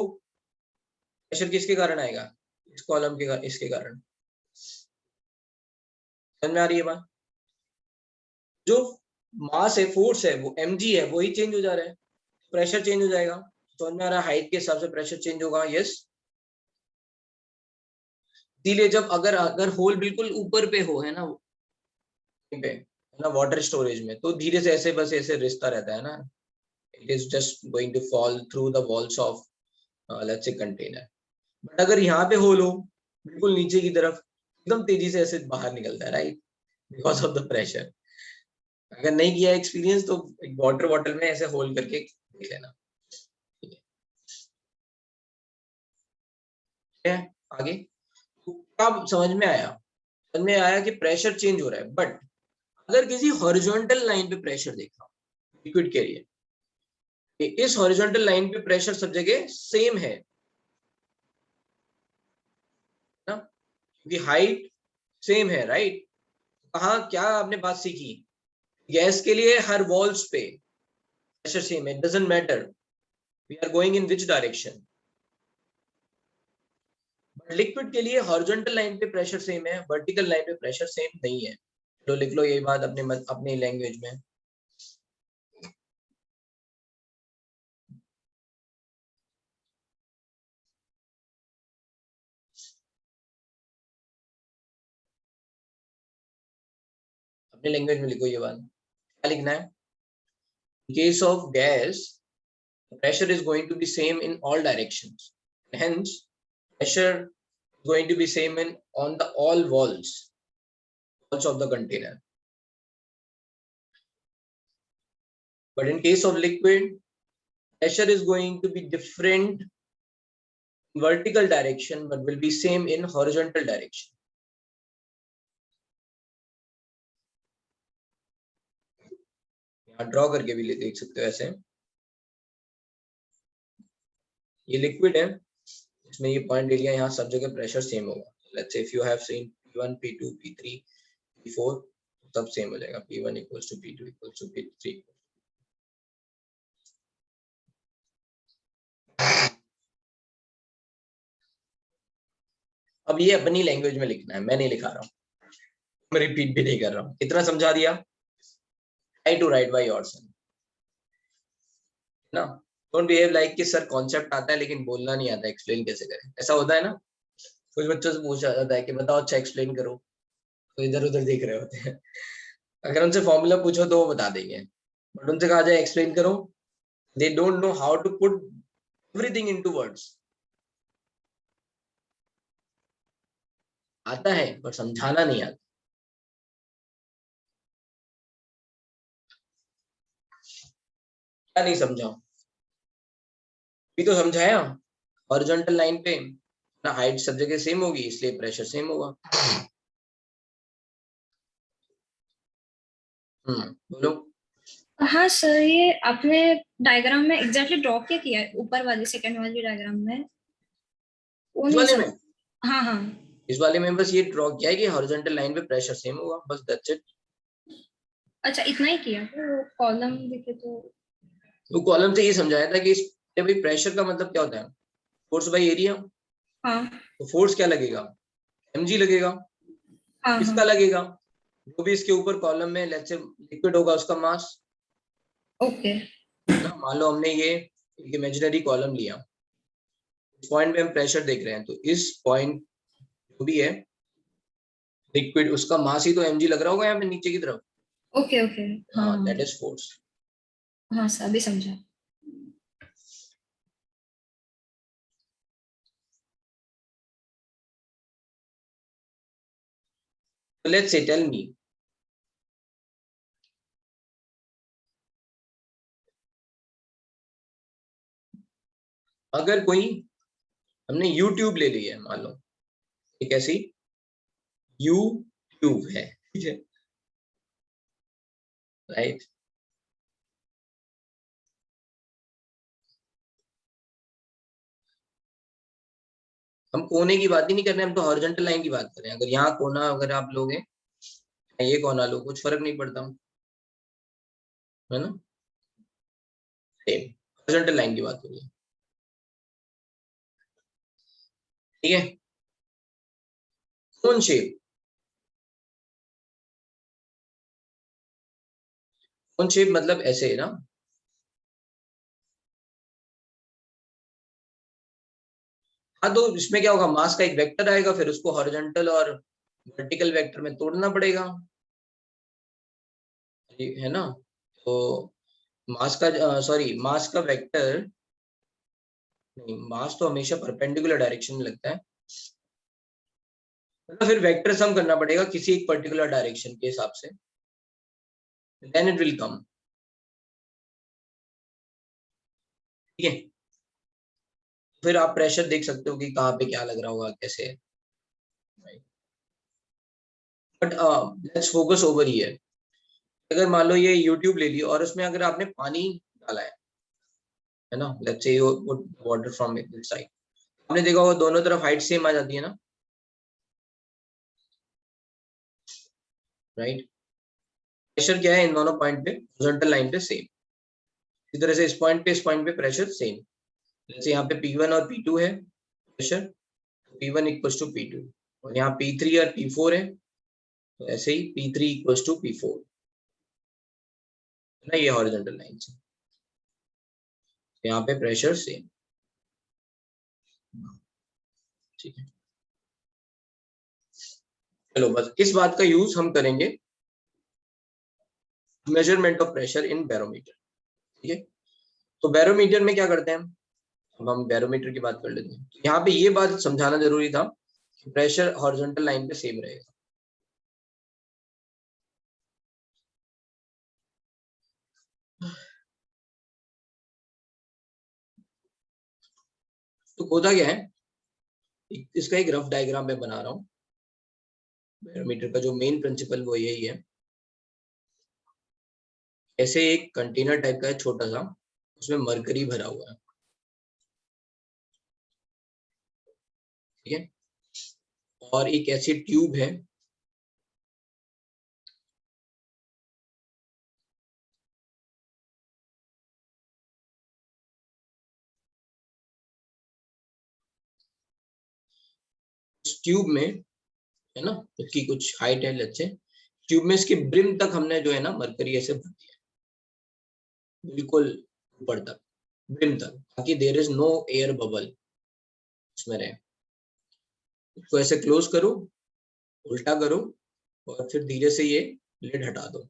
प्रेशर किसके कारण आएगा? इस कॉलम के कारण, इसके कारण। समझ में आ रही है बात? जो मास है, फोर्स है, वो mg है, वही चेंज हो जा रहा है, प्रेशर चेंज हो जाएगा। समझ में आ रहा है? हाइट के हिसाब से प्रेशर चेंज होगा, यस। इसीलिए जब अगर अगर होल बिल्कुल ऊपर पे हो, है ना, पे है ना वाटर स्टोरेज में, तो धीरे से ऐसे बस ऐसे रिसता रहता है ना, it is just going to fall through the walls of let's say container. But अगर यहाँ पे होल हो बिल्कुल नीचे की तरफ, एकदम तेजी से ऐसे बाहर निकलता है, right, because of the pressure. अगर नहीं किया एक्सपीरियंस तो एक वाटर बॉटल में ऐसे होल करके देख लेना, ठीक है। आगे अब समझ में आया? समझ में आया कि प्रेशर चेंज हो रहा है। बट अगर किसी हॉरिजॉन्टल लाइन पे प्रेशर देखा लिक्विड के लिए, इस हॉरिजॉन्टल लाइन पे प्रेशर सब जगह सेम है ना, क्योंकि हाइट सेम है, राइट। कहा क्या आपने बात सीखी? गैस के लिए हर वॉल्स पे प्रेशर सेम है, doesn't matter we are going in which direction. But liquid के लिए हॉरिजॉन्टल लाइन पे प्रेशर सेम है, वर्टिकल लाइन पे प्रेशर सेम नहीं है। तो लिख लो यही बात अपने लैंग्वेज में। अपने लैंग्वेज में लिखो ये बात। क्या लिखना है? In case of gas, the pressure is going to be same in all directions. Hence, pressure is going to be same in on the all walls of the container. But in case of liquid, pressure is going to be different in vertical direction, but will be same in horizontal direction. यहाँ draw करके भी देख सकते हो ऐसे। ये liquid है, इसमें ये पॉइंट ले लिया, यहाँ सब जगह प्रेशर सेम होगा। Let's say if you have seen P1 P2 P3 P4 सब सेम हो जाएगा, P1 equals to P2 equals to P3। अब ये अपनी लैंग्वेज में लिखना है, मैं नहीं लिखा रहा हूँ, मैं रिपीट भी नहीं कर रहा हूँ। कितना समझा दिया? Try to write by yourself ना। डोंट बिहेव लाइक कि सर कॉन्सेप्ट आता है लेकिन बोलना नहीं आता, एक्सप्लेन कैसे करें। ऐसा होता है ना, कुछ बच्चों से पूछा जाता है कि बताओ अच्छा एक्सप्लेन करो, तो इधर उधर देख रहे होते हैं। अगर उनसे फॉर्मूला पूछो तो वो बता देंगे, बट उनसे कहा जाए एक्सप्लेन करो, they don't know how to put everything into words. आता है पर समझाना नहीं आता। क्या नहीं समझा? भी तो समझाया, हॉरिजॉन्टल लाइन पे ना हाइट सब जगह सेम होगी, इसलिए प्रेशर सेम होगा। बोलो। हाँ सर, ये आपने डायग्राम में एग्जैक्टली ड्रॉ क्या किया है ऊपर वाली सेकंड वाली डायग्राम में? वो इस नहीं वाले सर। में, हाँ हाँ। इस वाले में बस ये ड्रॉ किया है कि हॉरिजॉन्टल लाइन पे प्रेशर सेम होगा, बस दैट्स इट। अच्छा इतना ही किया तो कॉलम लिखे तो कॉलम से ये समझाया था कि भाई प्रेशर का मतलब क्या होता है, फोर्स बाय एरिया। हाँ तो फोर्स क्या लगेगा, mg लगेगा। हाँ किसका हाँ लगेगा, जो भी इसके ऊपर कॉलम में लेट्स से लिक्विड होगा उसका मास, ओके ना। मान लो हमने ये एक इमेजिनरी कॉलम लिया, इस पॉइंट पे हम प्रेशर देख रहे हैं, तो इस पॉइंट जो भी है लिक्विड, उसका मास ही तो mg लग रहा होगा यहाँ पे नीचे की तरफ। ओके ओके हाँ हाँ दैट इज फोर्स। हाँ सर अभी समझा। लेट्स से टेल मी, अगर कोई हमने यू ट्यूब ले ली है, मान लो एक ऐसी यू ट्यूब है, ठीक है, राइट। हम कोने की बात ही नहीं कर रहे हैं, हम तो हॉरिजॉन्टल लाइन की बात कर रहे हैं। अगर यहाँ कोना अगर आप लोगे, ये कोना लो, कुछ फर्क नहीं पड़ता, है ना, सेम हॉरिजॉन्टल लाइन की बात हो रही है, ठीक है। कोन शेप, कोन शेप मतलब ऐसे है ना। हाँ, तो इसमें क्या होगा, मास का एक वेक्टर आएगा, फिर उसको हॉरिजॉन्टल और वर्टिकल वेक्टर में तोड़ना पड़ेगा, है ना। तो मास का सॉरी मास का वेक्टर नहीं, मास तो हमेशा परपेंडिकुलर डायरेक्शन में लगता है, मतलब फिर वेक्टर सम करना पड़ेगा किसी एक पर्टिकुलर डायरेक्शन के हिसाब से, देन इट विल कम, ठीक है। फिर आप प्रेशर देख सकते हो कि कहाँ पे क्या लग रहा होगा, कैसे है, but let's focus over here. अगर मान लो ये यूट्यूब ले ली और उसमें अगर आपने पानी डाला है ना, let's say you put water from this side, आपने देखा होगा दोनों तरफ हाइट सेम आ जाती है ना, राइट। प्रेशर क्या है इन दोनों पॉइंट पे, हॉरिजॉन्टल लाइन पे सेम। इस तरह से इस पॉइंट पे प्रेशर सेम, जैसे यहाँ पे P1 और P2 है pressure, P1 equals to P2, और यहाँ P3 और P4 है, तो ऐसे ही P3 इक्वल्स टू P4, है ना, ये हॉरिजॉन्टल लाइन से, यहाँ पे प्रेशर सेम, ठीक है। चलो बस इस बात का यूज हम करेंगे measurement of pressure in barometer, ठीक है। तो बैरोमीटर में क्या करते हैं, अब हम बैरोमीटर की बात कर लेते हैं। तो यहाँ पे ये बात समझाना जरूरी था कि प्रेशर हॉरिजॉन्टल लाइन पे सेम रहेगा, तो होता क्या है, इसका एक रफ डायग्राम मैं बना रहा हूँ। बैरोमीटर का जो मेन प्रिंसिपल वो यही है, ऐसे एक कंटेनर टाइप का है छोटा सा, उसमें मरकरी भरा हुआ है, ठीक है, और एक ऐसी ट्यूब है, इस ट्यूब में, है ना, उसकी कुछ हाइट है, लेट्स से ट्यूब में इसके ब्रिम तक हमने जो है ना मरकरी ऐसे भर दिया, बिल्कुल ऊपर तक, ब्रिम तक, ताकि there is no air bubble उसमें रहे। इसको ऐसे क्लोज करो, उल्टा करो, और फिर धीरे से ये लिड हटा दो,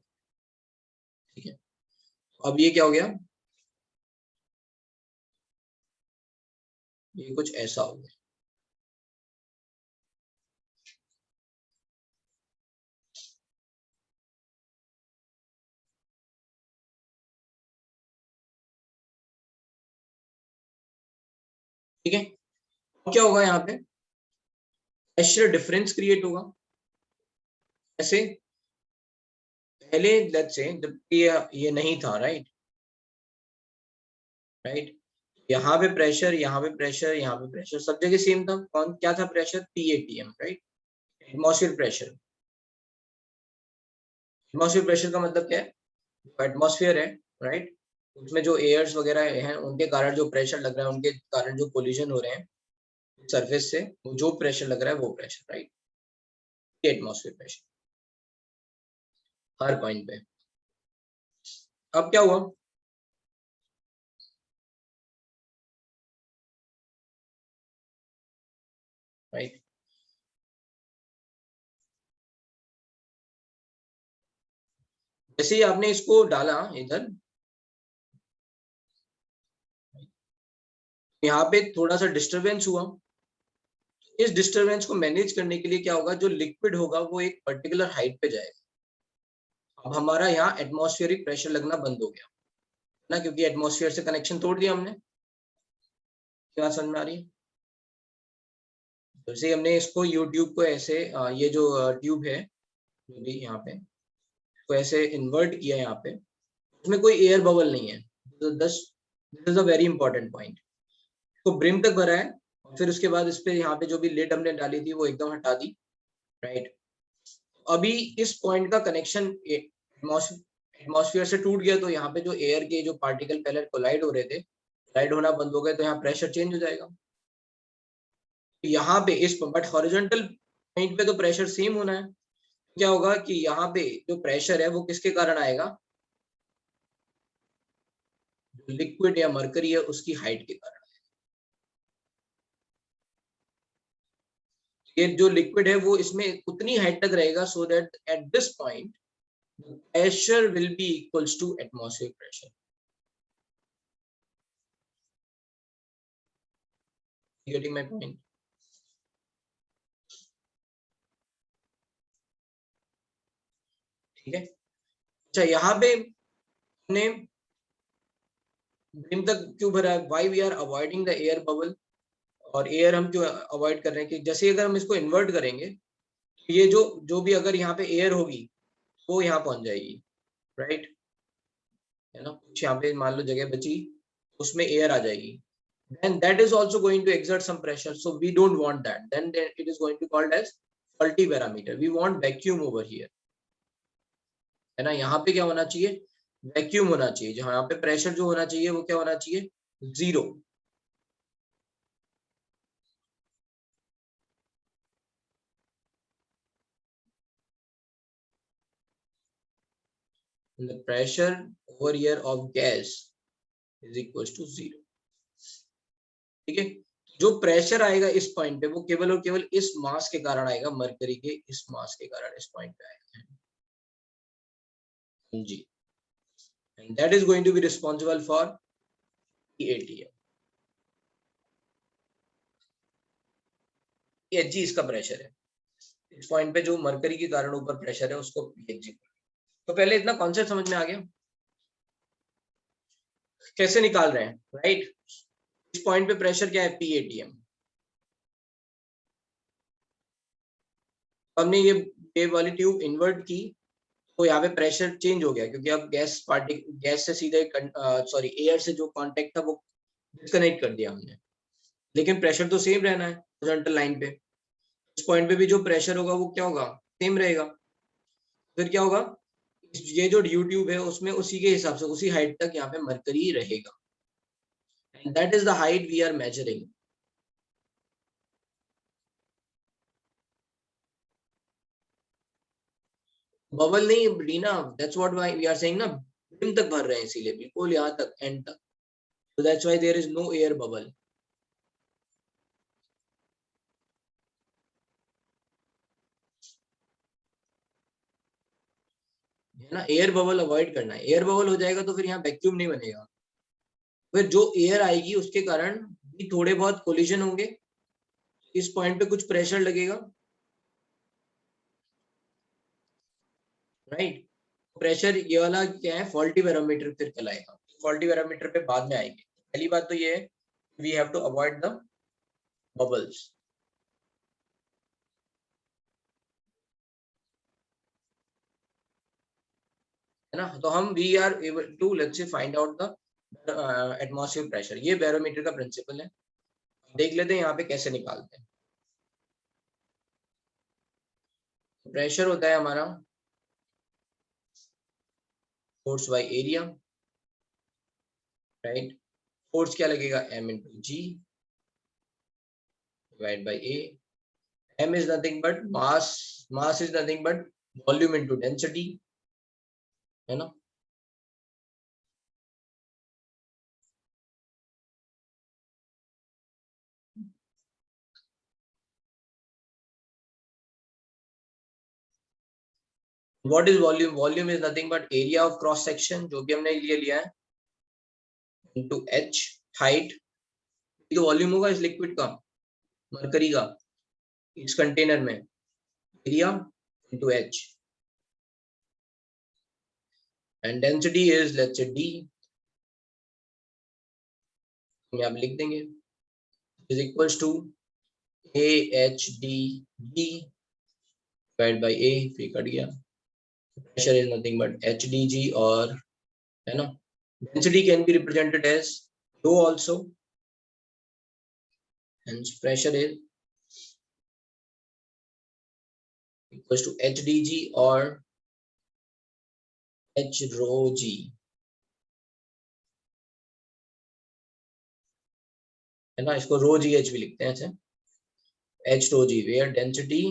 ठीक है। अब ये क्या हो गया, ये कुछ ऐसा हो गया, ठीक है। अब क्या होगा, यहाँ पे प्रेशर डिफरेंस क्रिएट होगा, ऐसे पहले लेट्स से जब ये नहीं था, राइट, राइट, यहाँ पे प्रेशर, यहाँ पे प्रेशर, यहाँ पे प्रेशर, सब जगह सेम था। कौन क्या था pressure, PATM, right, atmosphere pressure, atmosphere pressure का मतलब क्या है? एटमॉस्फेयर है, राइट, उसमें जो एयर्स वगैरह हैं उनके कारण जो प्रेशर लग रहा है, उनके कारण जो कोलिजन हो रहे हैं सरफेस से, वो जो प्रेशर लग रहा है वो प्रेशर, राइट, एटमॉस्फेयर प्रेशर हर पॉइंट पे। अब क्या हुआ, राइट, जैसे ही आपने इसको डाला इधर, यहाँ पे थोड़ा सा डिस्टरबेंस हुआ। इस डिस्टरबेंस को मैनेज करने के लिए क्या होगा, जो लिक्विड होगा वो एक पर्टिकुलर हाइट पे जाएगा। अब हमारा यहाँ एटमॉस्फेरिक प्रेशर लगना बंद हो गया ना, क्योंकि एटमॉस्फेयर से कनेक्शन तोड़ दिया हमने। क्या समझ में आ रही है? जैसे हमने इसको यूट्यूब को ऐसे ये जो ट्यूब है जो भी यहाँ पे, तो ऐसे इन्वर्ट किया यहाँ पे, उसमें कोई एयर बबल नहीं है। तो this is a very important point. तो ब्रिम तक भरा है, फिर उसके बाद इस पे यहाँ पे जो भी लिड हमने डाली थी वो एकदम हटा दी, राइट। अभी इस पॉइंट का कनेक्शन एटमॉस्फेयर से टूट गया, तो यहाँ पे जो एयर के जो पार्टिकल पहले कोलाइड हो रहे थे, कोलाइड होना बंद हो गए, तो यहाँ प्रेशर चेंज हो जाएगा। यहाँ पे इस बट हॉरिजॉन्टल पॉइंट पे तो प्रेशर सेम होना है। क्या होगा कि यहाँ पे जो प्रेशर है वो किसके कारण आएगा, लिक्विड या मरकरी है उसकी हाइट के कारण। ये जो लिक्विड है वो इसमें उतनी हाइट तक रहेगा, so that at this point pressure will be equals to atmospheric pressure. Getting my point? ठीक है। अच्छा, यहाँ पे हमने ब्रिम तक क्यों भरा है? Why we are avoiding the air bubble? और एयर हम क्यों अवॉइड कर रहे हैं कि जैसे अगर हम इसको इन्वर्ट करेंगे, तो ये जो भी अगर यहाँ पे एयर होगी वो यहाँ पहुंच जाएगी, राइट, है ना। कुछ यहाँ पे मान लो जगह बची, उसमें एयर आ जाएगी, then that is also going to exert some pressure, so we don't want that. Then it is going to be called as faulty parameter. We want vacuum over here, है ना। यहाँ पे क्या होना चाहिए, वैक्यूम होना चाहिए। जहाँ यहाँ पे प्रेशर जो होना चाहिए वो क्या होना चाहिए, 0। the pressure over here of gas is equals to 0। ठीक है, जो प्रेशर आएगा इस पॉइंट पे वो केवल और केवल इस मास के कारण आएगा, मरकरी के इस मास के कारण इस पॉइंट पे आएगा जी, and that is going to be responsible for ATM। Hg इसका प्रेशर है, इस पॉइंट पे जो मरकरी के कारण ऊपर प्रेशर है उसको Hg। तो पहले इतना कॉन्सेप्ट समझ में आ गया कैसे निकाल रहे हैं, राइट। इस पॉइंट पे प्रेशर क्या है, PATM। हमने ये वाली ट्यूब इन्वर्ट की, तो यहाँ पे प्रेशर चेंज हो गया, क्योंकि अब गैस से सीधे सॉरी एयर से जो कांटेक्ट था वो डिस्कनेक्ट कर दिया हमने, लेकिन प्रेशर तो सेम रहना है हॉरिजॉन्टल लाइन पे। इस पॉइंट पे भी जो प्रेशर होगा वो क्या होगा, सेम रहेगा। फिर क्या होगा, ये जो ड्यू ट्यूब है उसमें उसी के हिसाब से उसी हाइट तक यहाँ पे मरकरी रहेगा, and that is the height we are measuring. Bubble नहीं Reena, that's what we are saying ना, ब्रिम तक भर रहे हैं इसीलिए, बिल्कुल यहाँ तक एंड तक, so that's why there is no air bubble। है ना, एयर बबल अवॉइड करना है। एयर बबल हो जाएगा तो फिर यहाँ वैक्यूम नहीं बनेगा, फिर जो एयर आएगी उसके कारण भी थोड़े बहुत कोलिजन होंगे, इस पॉइंट पे कुछ प्रेशर लगेगा, राइट। प्रेशर ये वाला क्या है, फॉल्टी बैरोमीटर फिर कहलाएगा। फॉल्टी बैरोमीटर पे बाद में आएंगे। पहली बात तो ये है, we have to avoid the bubbles, है ना। तो हम we are able to let's say find out the atmosphere pressure. ये बैरोमीटर का प्रिंसिपल है। देख लेते हैं यहाँ पे कैसे निकालते हैं। प्रेशर होता है हमारा force by area, right. Force क्या लगेगा, m into g divided by a. m is nothing but mass, mass is nothing but volume into density, है ना। What is volume? Volume is nothing but area of cross section, जो भी हमने लिए लिया है, into h height. ये तो वॉल्यूम होगा इस लिक्विड का, मरकरी का, इस कंटेनर में, area into h, and density is let's say d, हम यहाँ पे लिख देंगे, is equals to a h d d divided by a, फिर कट गया, pressure is nothing but h d g, और है ना, density can be represented as rho also, hence pressure is equals to h d g or h rho g, है ना। इसको रो जी H भी लिखते हैं ऐसे, h rho g, where density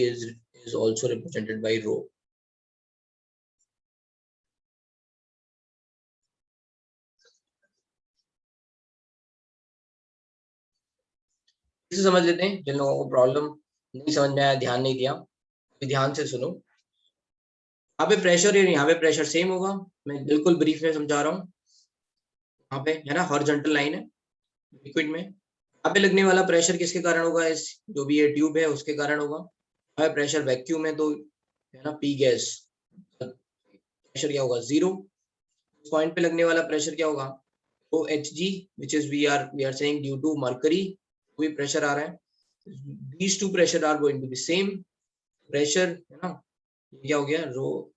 is also represented by rho. इसे समझ लेते हैं, जिन लोगों को प्रॉब्लम नहीं समझ में आया, ध्यान नहीं दिया, ध्यान से सुनो। यहाँ पे प्रेशर और यहाँ पे प्रेशर सेम होगा, मैं बिल्कुल ब्रीफ में समझा रहा हूँ। यहाँ पे है ना हॉरिजॉन्टल लाइन है लिक्विड में, यहाँ पे लगने वाला प्रेशर किसके कारण होगा, इस जो भी ये ट्यूब है उसके कारण होगा। यहाँ प्रेशर वैक्यूम है तो है ना पी गैस, प्रेशर क्या होगा, 0। पॉइंट पे लगने वाला प्रेशर क्या होगा, तो H G, which is we are saying due to mercury, कोई प्रेशर आ रहा है, these two pressure are going to be same pressure, है ना। क्या हो गया रो,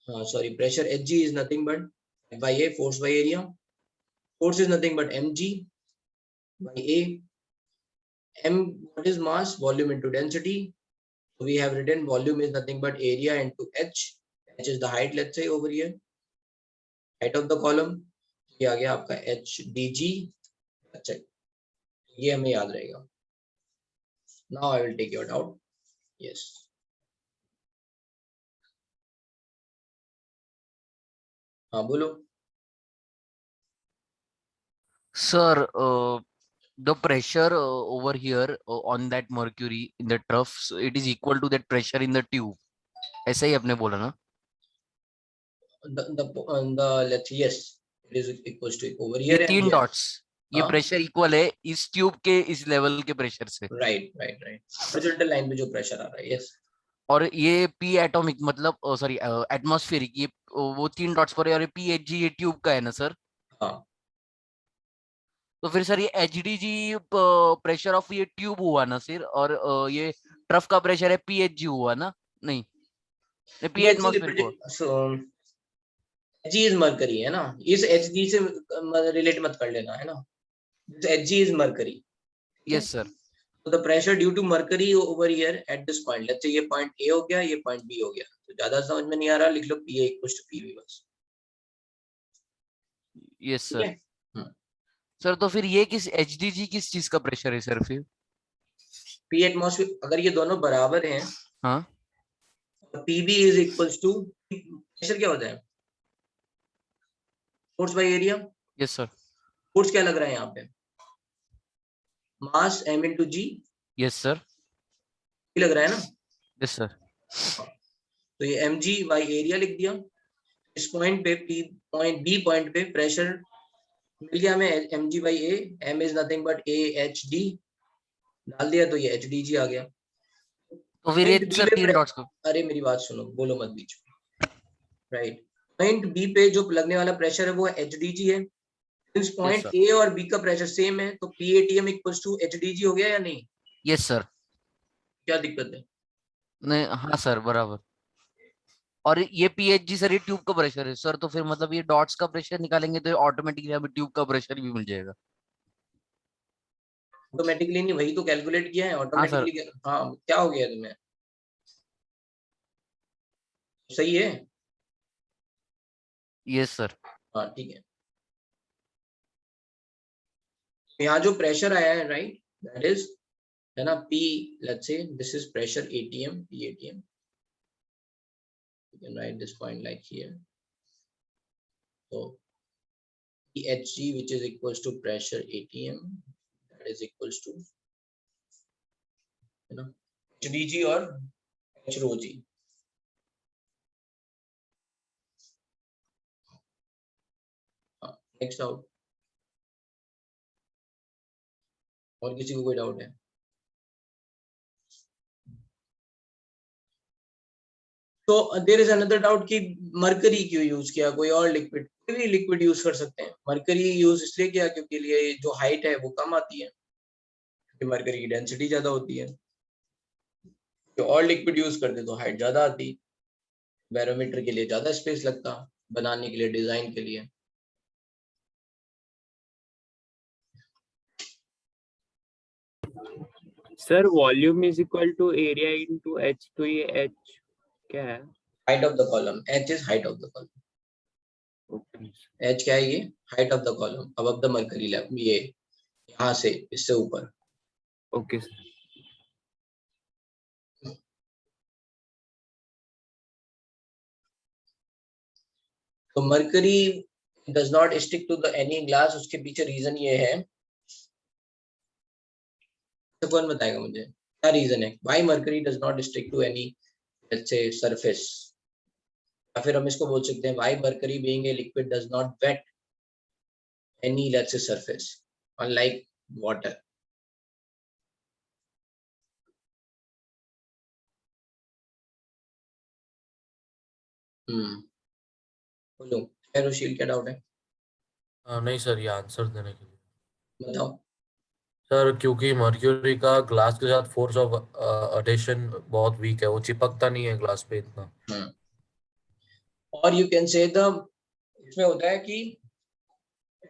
sorry, pressure hg is nothing but by a, force by area, force is nothing but mg by a, m what is mass, volume into density, so we have written volume is nothing but area into h, h is the height, let's say over here, height of the column, ये आ गया आपका h dg। अच्छा, ये हमें याद रहेगा। Now I will take your doubt. Yes. हाँ बोलो। Sir, the pressure over here on that mercury in the trough, so it is equal to that pressure in the tube. ऐसा ही आपने बोला ना? Yes, it is equals to over ये here and तीन here. Dots, ये हाँ? Pressure equal है इस ट्यूब के इस लेवल के प्रेशर से। Right right right, horizontal line पे जो प्रेशर आ रहा है, यस। और ये पी एटॉमिक मतलब सॉरी एटमॉस्फेरिक, ये वो तीन डॉट्स पर है, और ये पी एच जी ये ट्यूब का है ना सर। हाँ, तो फिर सर ये H D ji pressure of ये ट्यूब हुआ ना सर, और ये ट्रफ का प्रेशर है पी एच जी हुआ ना, नहीं पी एटमॉस्फेरिक हुआ। Hg is mercury है ना, इस Hg से रिलेट मत कर लेना, है ना। Hg is mercury, yes sir. so the pressure due to mercury over here at this point, let's say ये point A हो गया, ये point B हो गया, तो ज्यादा समझ में नहीं आ रहा, लिख लो Pa equals to PV बस। Yes sir. सर तो फिर ये किस एच डी जी किस चीज का प्रेशर है सर फिर? P एटमॉस्फेयर, अगर ये दोनों बराबर हैं, हाँ, PB is equals to, pressure क्या होता है, force by area. Yes sir. Force क्या लग रहा है यहाँ पे, मास m into g, yes sir. लग रहा है ना। Yes sir. तो ये mg by एरिया लिख दिया। इस पॉइंट पे पॉइंट बी पॉइंट पे प्रेशर मिल गया हमें mg by a, m is nothing but a h d डाल दिया, तो ये h d g आ गया। तो फिर ये सर तीन डॉट्स को, अरे मेरी बात सुनो, बोलो मत बीच में, राइट। पॉइंट बी पे जो लगने वाला प्रेशर है वो एच डी जी है। इस पॉइंट ए और बी का प्रेशर सेम है, तो P A T M equals to H D G हो गया या नहीं? Yes sir. क्या दिक्कत है? नहीं, हाँ सर बराबर। और ये पीएचजी सर ये ट्यूब का प्रेशर है सर, तो फिर मतलब ये डॉट्स का प्रेशर निकालेंगे तो ऑटोमेटिकली हमें ट्यूब का प्रेशर भी मिल जाएगा। ऑटोमेटिकली नहीं, वही तो कैलकुलेट किया है हाँ सर। ऑटोमेटिकली। हाँ, क्या हो गया तुम्हें? सही है। Yes sir. हाँ ठीक है। यहाँ जो प्रेशर आया है, राइट, दैट इज, है ना, P, let's say this is pressure ATM, PATM. You can write this point like here. So PHG, which is equals to pressure ATM, that is equals to, you know, HDG or H rho G. Next out. और किसी को कोई doubt है? तो there is another doubt कि mercury क्यों use किया, कोई और लिक्विड, कोई भी लिक्विड यूज कर सकते हैं। मरकरी यूज इसलिए किया क्योंकि लिए जो हाइट है वो कम आती है, क्योंकि मरकरी की डेंसिटी ज्यादा होती है। जो और लिक्विड यूज करते तो हाइट ज्यादा आती, बैरोमीटर के लिए ज्यादा स्पेस लगता बनाने के लिए, डिजाइन के लिए। Sir volume is equal to area into H, तो ये एच क्या है? Height of the column, H is height of the column. Okay H क्या है? ये height of the column above the mercury level, ये यहाँ से इससे ऊपर। Okay sir. तो mercury does not stick to the any glass, उसके पीछे रीजन ये है, तो कौन बताएगा मुझे क्या रीजन है why mercury does not stick to any, let's say, surface? या फिर हम इसको बोल सकते हैं why mercury being a liquid does not wet any, let's say, surface unlike water. बोलो एरोशील, क्या डाउट है? नहीं सर, ये आंसर देने के लिए। बताओ। सर क्योंकि मर्क्यूरी का ग्लास के साथ फोर्स ऑफ अडेशन बहुत वीक है, वो चिपकता नहीं है ग्लास पे इतना। और यू कैन से द, इसमें होता है कि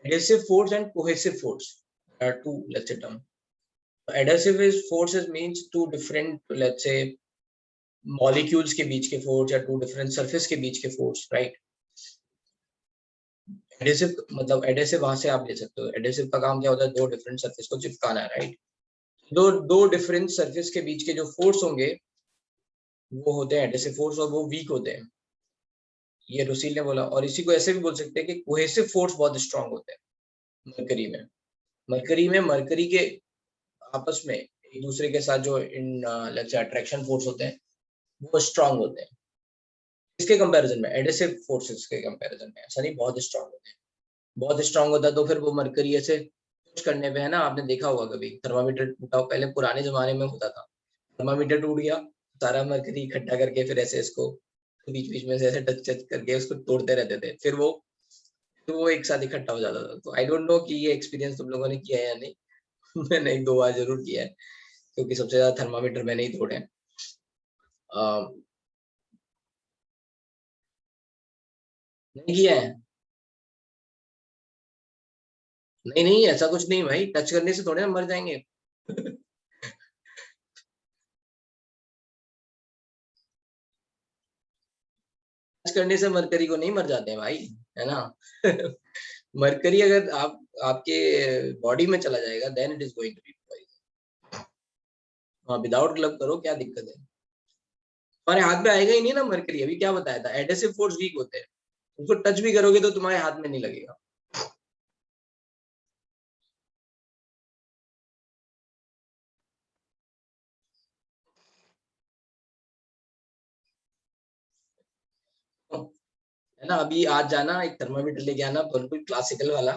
adhesive force and cohesive force are two, let's say, term. Adhesive is forces means two different, let's say, molecules के बीच के force या two different surface के बीच के force, right? Adhesive मतलब adhesive वहां से आप ले सकते हो। adhesive का काम क्या होता है? दो different surface को चिपकाना है, right? दो different surface के बीच के जो force होंगे वो होते हैं adhesive force, और वो weak होते हैं, ये रुसील ने बोला। और इसी को ऐसे भी बोल सकते हैं कि कोहेसिव फोर्स बहुत स्ट्रांग होते हैं मरकरी में। मरकरी के आपस में एक दूसरे के साथ जो in let's say attraction force होते हैं वो स्ट्रांग होते हैं। इसके कंपैरिजन में, एडेसिव फोर्सेस के कंपैरिजन में ऐसा नहीं, बहुत स्ट्रांग होते हैं। बहुत स्ट्रांग होता है तो फिर वो मरकरी ऐसे कुछ करने पे, है ना, आपने देखा होगा कभी थर्मामीटर टूटा, पहले पुराने जमाने में होता था, थर्मामीटर टूट गया, सारा मरकरी इकट्ठा करके फिर ऐसे इसको बीच बीच में से ऐसे टच टच करके उसको तोड़ते रहते थे, फिर वो एक साथ इकट्ठा हो जाता था। तो आई डोंट नो कि ये एक्सपीरियंस तुम लोगों ने किया है या नहीं। मैंने एक दो बार जरूर किया है, क्योंकि सबसे ज्यादा थर्मामीटर मैंने ही तोड़े हैं। नहीं किया है? नहीं नहीं, ऐसा कुछ नहीं भाई, टच करने से थोड़े ना मर जाएंगे। टच करने से मरकरी को नहीं मर जाते हैं भाई, है ना। मरकरी अगर आपके बॉडी में चला जाएगा then it is going to be poison. हाँ, विदाउट ग्लव करो, क्या दिक्कत है? तुम्हारे हाथ में आएगा ही नहीं ना मरकरी। अभी क्या बताया था, एडेसिव फोर्स वीक होते हैं, उसको टच भी करोगे तो तुम्हारे हाथ में नहीं लगेगा। है ना, अभी आज जाना एक थर्मामीटर लेके आना, बिल्कुल क्लासिकल वाला,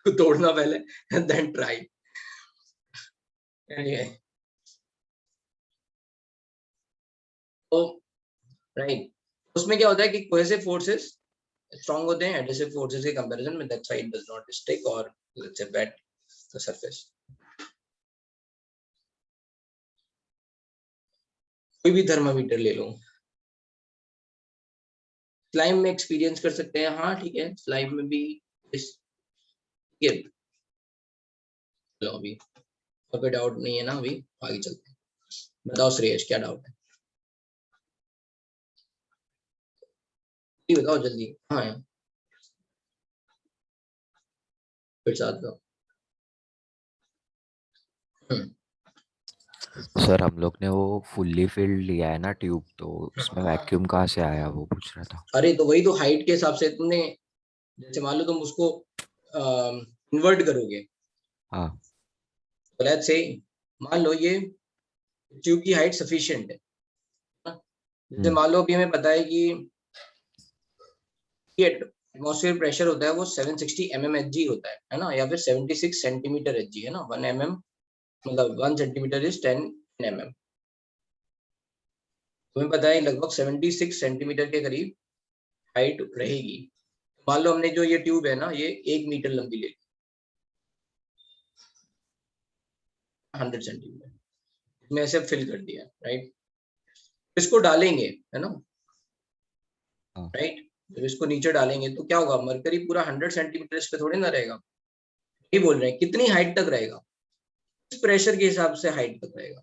तोड़ना पहले, देन ट्राई। तो राइट, उसमें क्या होता है कि कोहेसिव फोर्सेस स्ट्रांग होते हैं एडेसिव फोर्सेस के कंपैरिजन में, that's why it does not stick और let's say wet the surface. कोई भी थर्मामीटर ले लो, स्लाइम में एक्सपीरियंस कर सकते हैं, हाँ ठीक है, स्लाइम में भी ये चलो अभी कोई डाउट नहीं है ना, अभी आगे चलते हैं। बताओ श्रेयस क्या डाउट है, ये बताओ जल्दी। हाँ यार फिर साथ का सर हम लोग ने वो फुल्ली फिल्ड लिया है ना ट्यूब, तो उसमें वैक्यूम कहाँ से आया वो पूछ रहा था। अरे तो वही तो हाइट के हिसाब से तुमने, जैसे मान लो तुम उसको इन्वर्ट करोगे, हाँ तो लेट्स से मान लो ये ट्यूब की हाइट सफिशिएंट है ना? जैसे मान लो अभी हमें पता है कि ये एटमॉस्फेयर प्रेशर होता है वो 760 mmHg होता है ना, या फिर 76 सेंटीमीटर Hg है ना, 1 mm मतलब 1 सेंटीमीटर इज 10 mm। तुम्हें पता है लगभग 76 सेंटीमीटर के करीब हाइट रहेगी। मान लो हमने जो ये ट्यूब है ना, ये 1 मीटर लंबी ले ली, 100 सेंटीमीटर में ऐसे फिल कर दिया, राइट। इसको डालेंगे है ना, हाँ। राइट। जब इसको नीचे डालेंगे तो क्या होगा, मरकरी पूरा 100 सेंटीमीटर इस पे थोड़े ना रहेगा। ये बोल रहे हैं कितनी हाइट तक रहेगा, इस प्रेशर के हिसाब से हाइट तक रहेगा।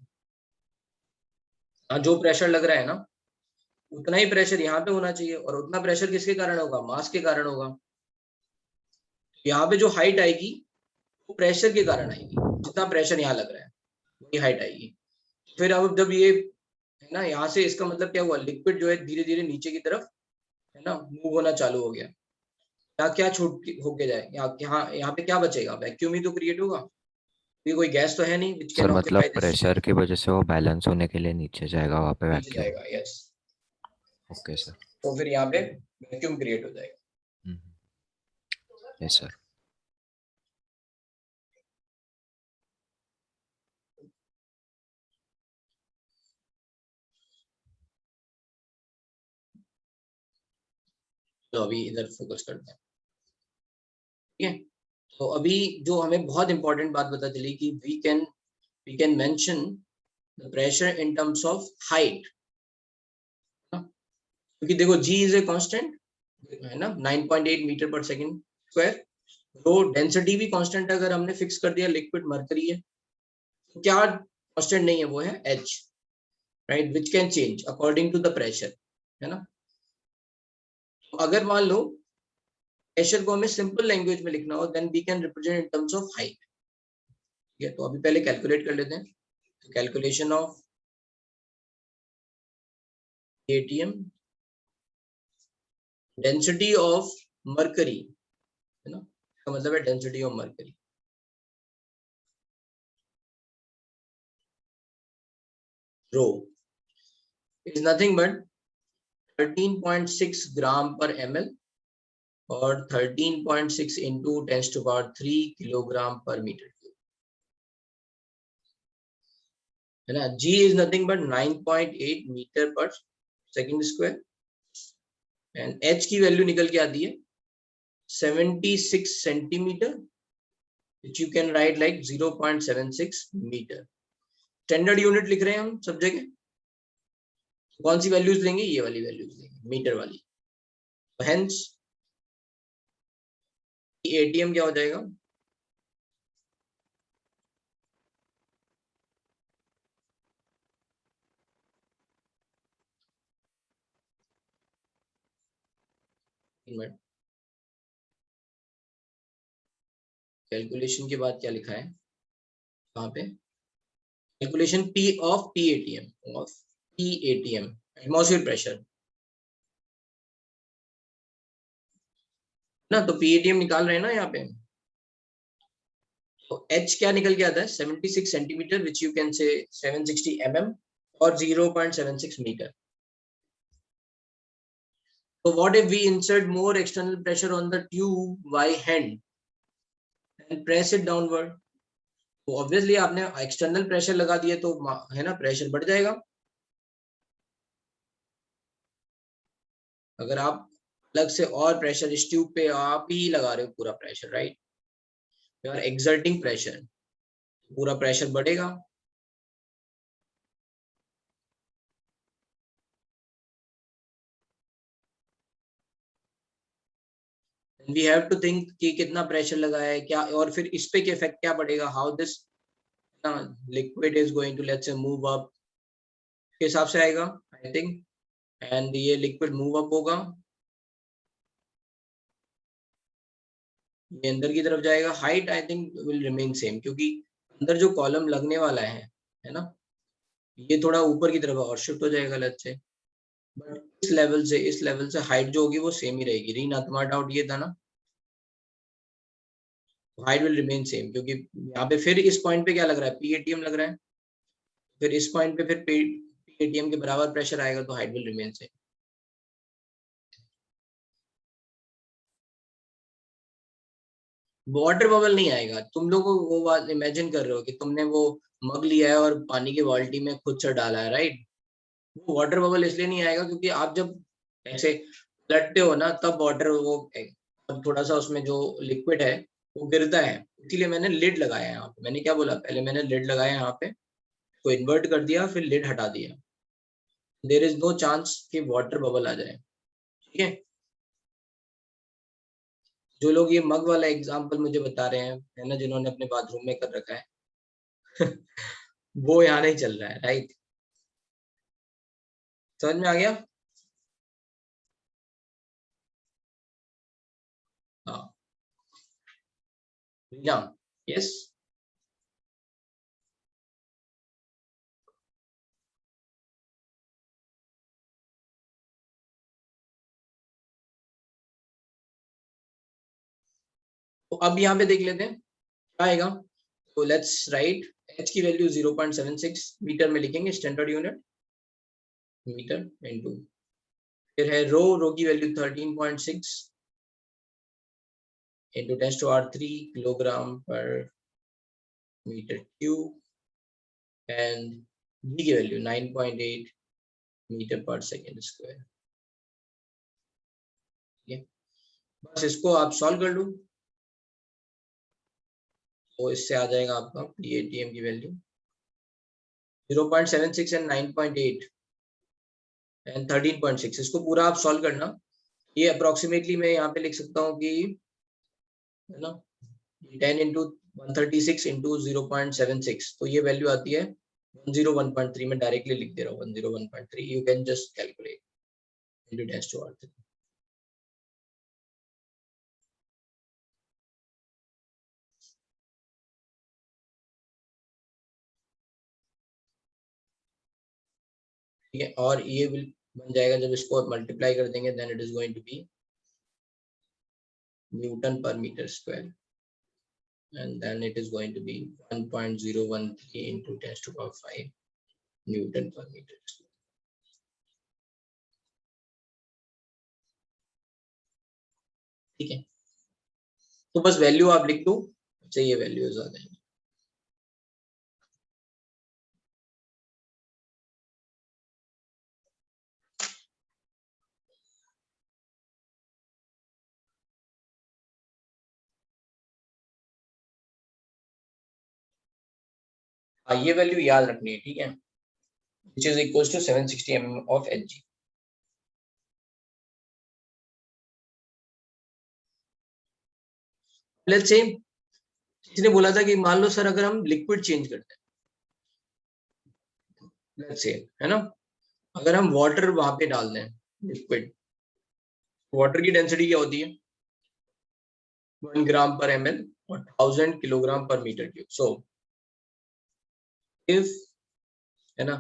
हाँ, जो प्रेशर लग रहा है ना उतना ही प्रेशर यहाँ पे होना चाहिए, और उतना प्रेशर किसके कारण होगा, मास के कारण होगा। यहाँ पे जो हाइट आएगी वो प्रेशर के कारण आएगी, जितना प्रेशर यहाँ लग रहा है वही हाइट आएगी। फिर अब जब ये है ना, यहाँ से इसका मतलब क्या हुआ, लिक्विड जो है धीरे धीरे नीचे की तरफ है ना मूव होना चालू हो गया। क्या क्या छूट होके जाए, यहाँ पे क्या बचेगा, वैक्यूम ही तो क्रिएट होगा, ये कोई गैस तो है नहीं विच कैन सर मतलब ऑक्यूपाई दिस, प्रेशर की वजह से वो बैलेंस होने के लिए नीचे जाएगा वहाँ पे नीचे वैक्यूम। जाएगा, यस। Okay sir. तो फिर यहाँ पे वैक्यूम क्रिएट हो जाएगा। Yes sir. तो अभी इधर फोकस करते हैं, ठीक है। तो अभी जो हमें बहुत इंपॉर्टेंट बात पता चली कि we can mention the pressure in terms of height, क्योंकि देखो जी इज ए कांस्टेंट है ना, 9.8 मीटर पर सेकंड स्क्वायर। तो डेंसिटी भी कांस्टेंट अगर हमने फिक्स कर दिया, लिक्विड मरकरी है, तो क्या कांस्टेंट नहीं है, वो है H, right, which can change according to the pressure, है ना। तो अगर मान लो प्रेशर को हमें सिंपल लैंग्वेज में लिखना हो, then we can represent in terms of height, ठीक है। तो अभी पहले कैलकुलेट कर लेते हैं। तो calculation of ATM density of mercury, है ना, इसका मतलब है density of mercury. Rho is nothing but 13.6 gram per ml और 13.6 into 10⁻³ kilogram per metre cube, है ना। G is nothing but 9.8 metre per second square, and H की value निकल के आती है 76 centimetre, which you can write like 0.76 metre. Standard unit लिख रहे हैं हम सब जगह, कौन सी वैल्यूज लेंगे, ये वाली वैल्यूज लेंगे, मीटर वाली। तो हेंस एटीएम क्या हो जाएगा, कैलकुलेशन के बाद क्या लिखा है वहां पे, calculation P of PATM atmosphere pressure ना। तो PATM निकाल रहे हैं ना यहाँ पे, तो H क्या निकल के आता है 76 सेंटीमीटर, विच यू कैन से 760 mm और 0.76 metre. So what if we insert more external pressure on the tube by hand and press it downward? तो ऑब्वियसली आपने एक्सटर्नल प्रेशर लगा दिया तो है ना प्रेशर बढ़ जाएगा। अगर आप अलग से और प्रेशर इस ट्यूब पे आप ही लगा रहे हो पूरा pressure, right, you are exerting pressure, पूरा प्रेशर बढ़ेगा। वी हैव टू थिंक कि कितना प्रेशर लगा है क्या, और फिर इस पे इफेक्ट क्या पड़ेगा, how this liquid is going to let's say move up, के हिसाब से आएगा आई थिंक। एंड ये लिक्विड मूव अप होगा, ये अंदर की तरफ जाएगा, height I think will remain same, क्योंकि अंदर जो कॉलम लगने वाला है ना, ये थोड़ा ऊपर की तरफ और शिफ्ट हो जाएगा लेट्स से, बट इस लेवल से हाइट जो होगी वो सेम ही रहेगी। रीन तुम्हारा डाउट ये था ना, हाइट विल रिमेन सेम, क्योंकि यहाँ पे फिर इस पॉइंट पे क्या लग रहा है, पीएटीएम लग रहा है, फिर इस पॉइंट पे फिर पीएटीएम के बराबर प्रेशर आएगा, तो height will remain same. Water bubble नहीं आएगा, तुम लोग वो बात इमेजिन कर रहे हो कि तुमने वो मग लिया है और पानी की बाल्टी में खुद से डाला है, राइट। वो वाटर बबल इसलिए नहीं आएगा क्योंकि आप जब ऐसे पलटते हो ना, तब वाटर वो थोड़ा सा उसमें जो लिक्विड है वो गिरता है, इसीलिए मैंने लिड लगाया यहाँ पे। मैंने क्या बोला, पहले मैंने लिड लगाया यहाँ पे, तो इन्वर्ट कर दिया, फिर लिड हटा दिया, देयर इज नो चांस कि वाटर बबल आ जाए, ठीक है। जो लोग ये मग वाला एग्जांपल मुझे बता रहे हैं है ना, जिन्होंने अपने बाथरूम में कर रखा है वो यहाँ नहीं चल रहा है, राइट। समझ में आ गया? हाँ, यस। तो अब यहाँ पे देख लेते हैं क्या आएगा। तो लेट्स राइट h की वैल्यू 0.76 मीटर में लिखेंगे, स्टैंडर्ड यूनिट मीटर इनटू, फिर है रो की value 13.6 into 10⁻³ kilogram per metre cube, and v की वैल्यू 9.8 मीटर पर सेकेंड स्क्वायर। बस इसको आप सॉल्व कर लो, तो इससे आ जाएगा आपका PATM की वैल्यू 0.76 एंड 9.8 एंड 13.6। इसको पूरा आप सॉल्व करना, ये अप्रोक्सीमेटली मैं यहाँ पे लिख सकता हूँ कि है ना 10 इंटू 136 इंटू 0.76, तो ये वैल्यू आती है 101.3। मैं डायरेक्टली लिख दे रहा हूँ 101.3, you can just calculate into 10⁻³। ठीक है, और ये विल बन जाएगा, जब इसको मल्टीप्लाई कर देंगे then it is going to be newton per metre square, and then it is going to be 1.013 into 10⁵ Newton per meter square। ठीक है, तो बस वैल्यू आप लिख दो, अच्छा ये वैल्यूज आ जाएंगे। हाँ, ये वैल्यू याद रखनी है, ठीक है, which is equals to 760 mm of Hg। Let's say इसने बोला था कि मान लो सर अगर हम लिक्विड चेंज करते हैं, लेट्स से है ना, अगर हम वाटर वहां पे डाल दें लिक्विड, वाटर की डेंसिटी क्या होती है 1 ग्राम पर ml और 1000 kilogram per metre cube. So if है ना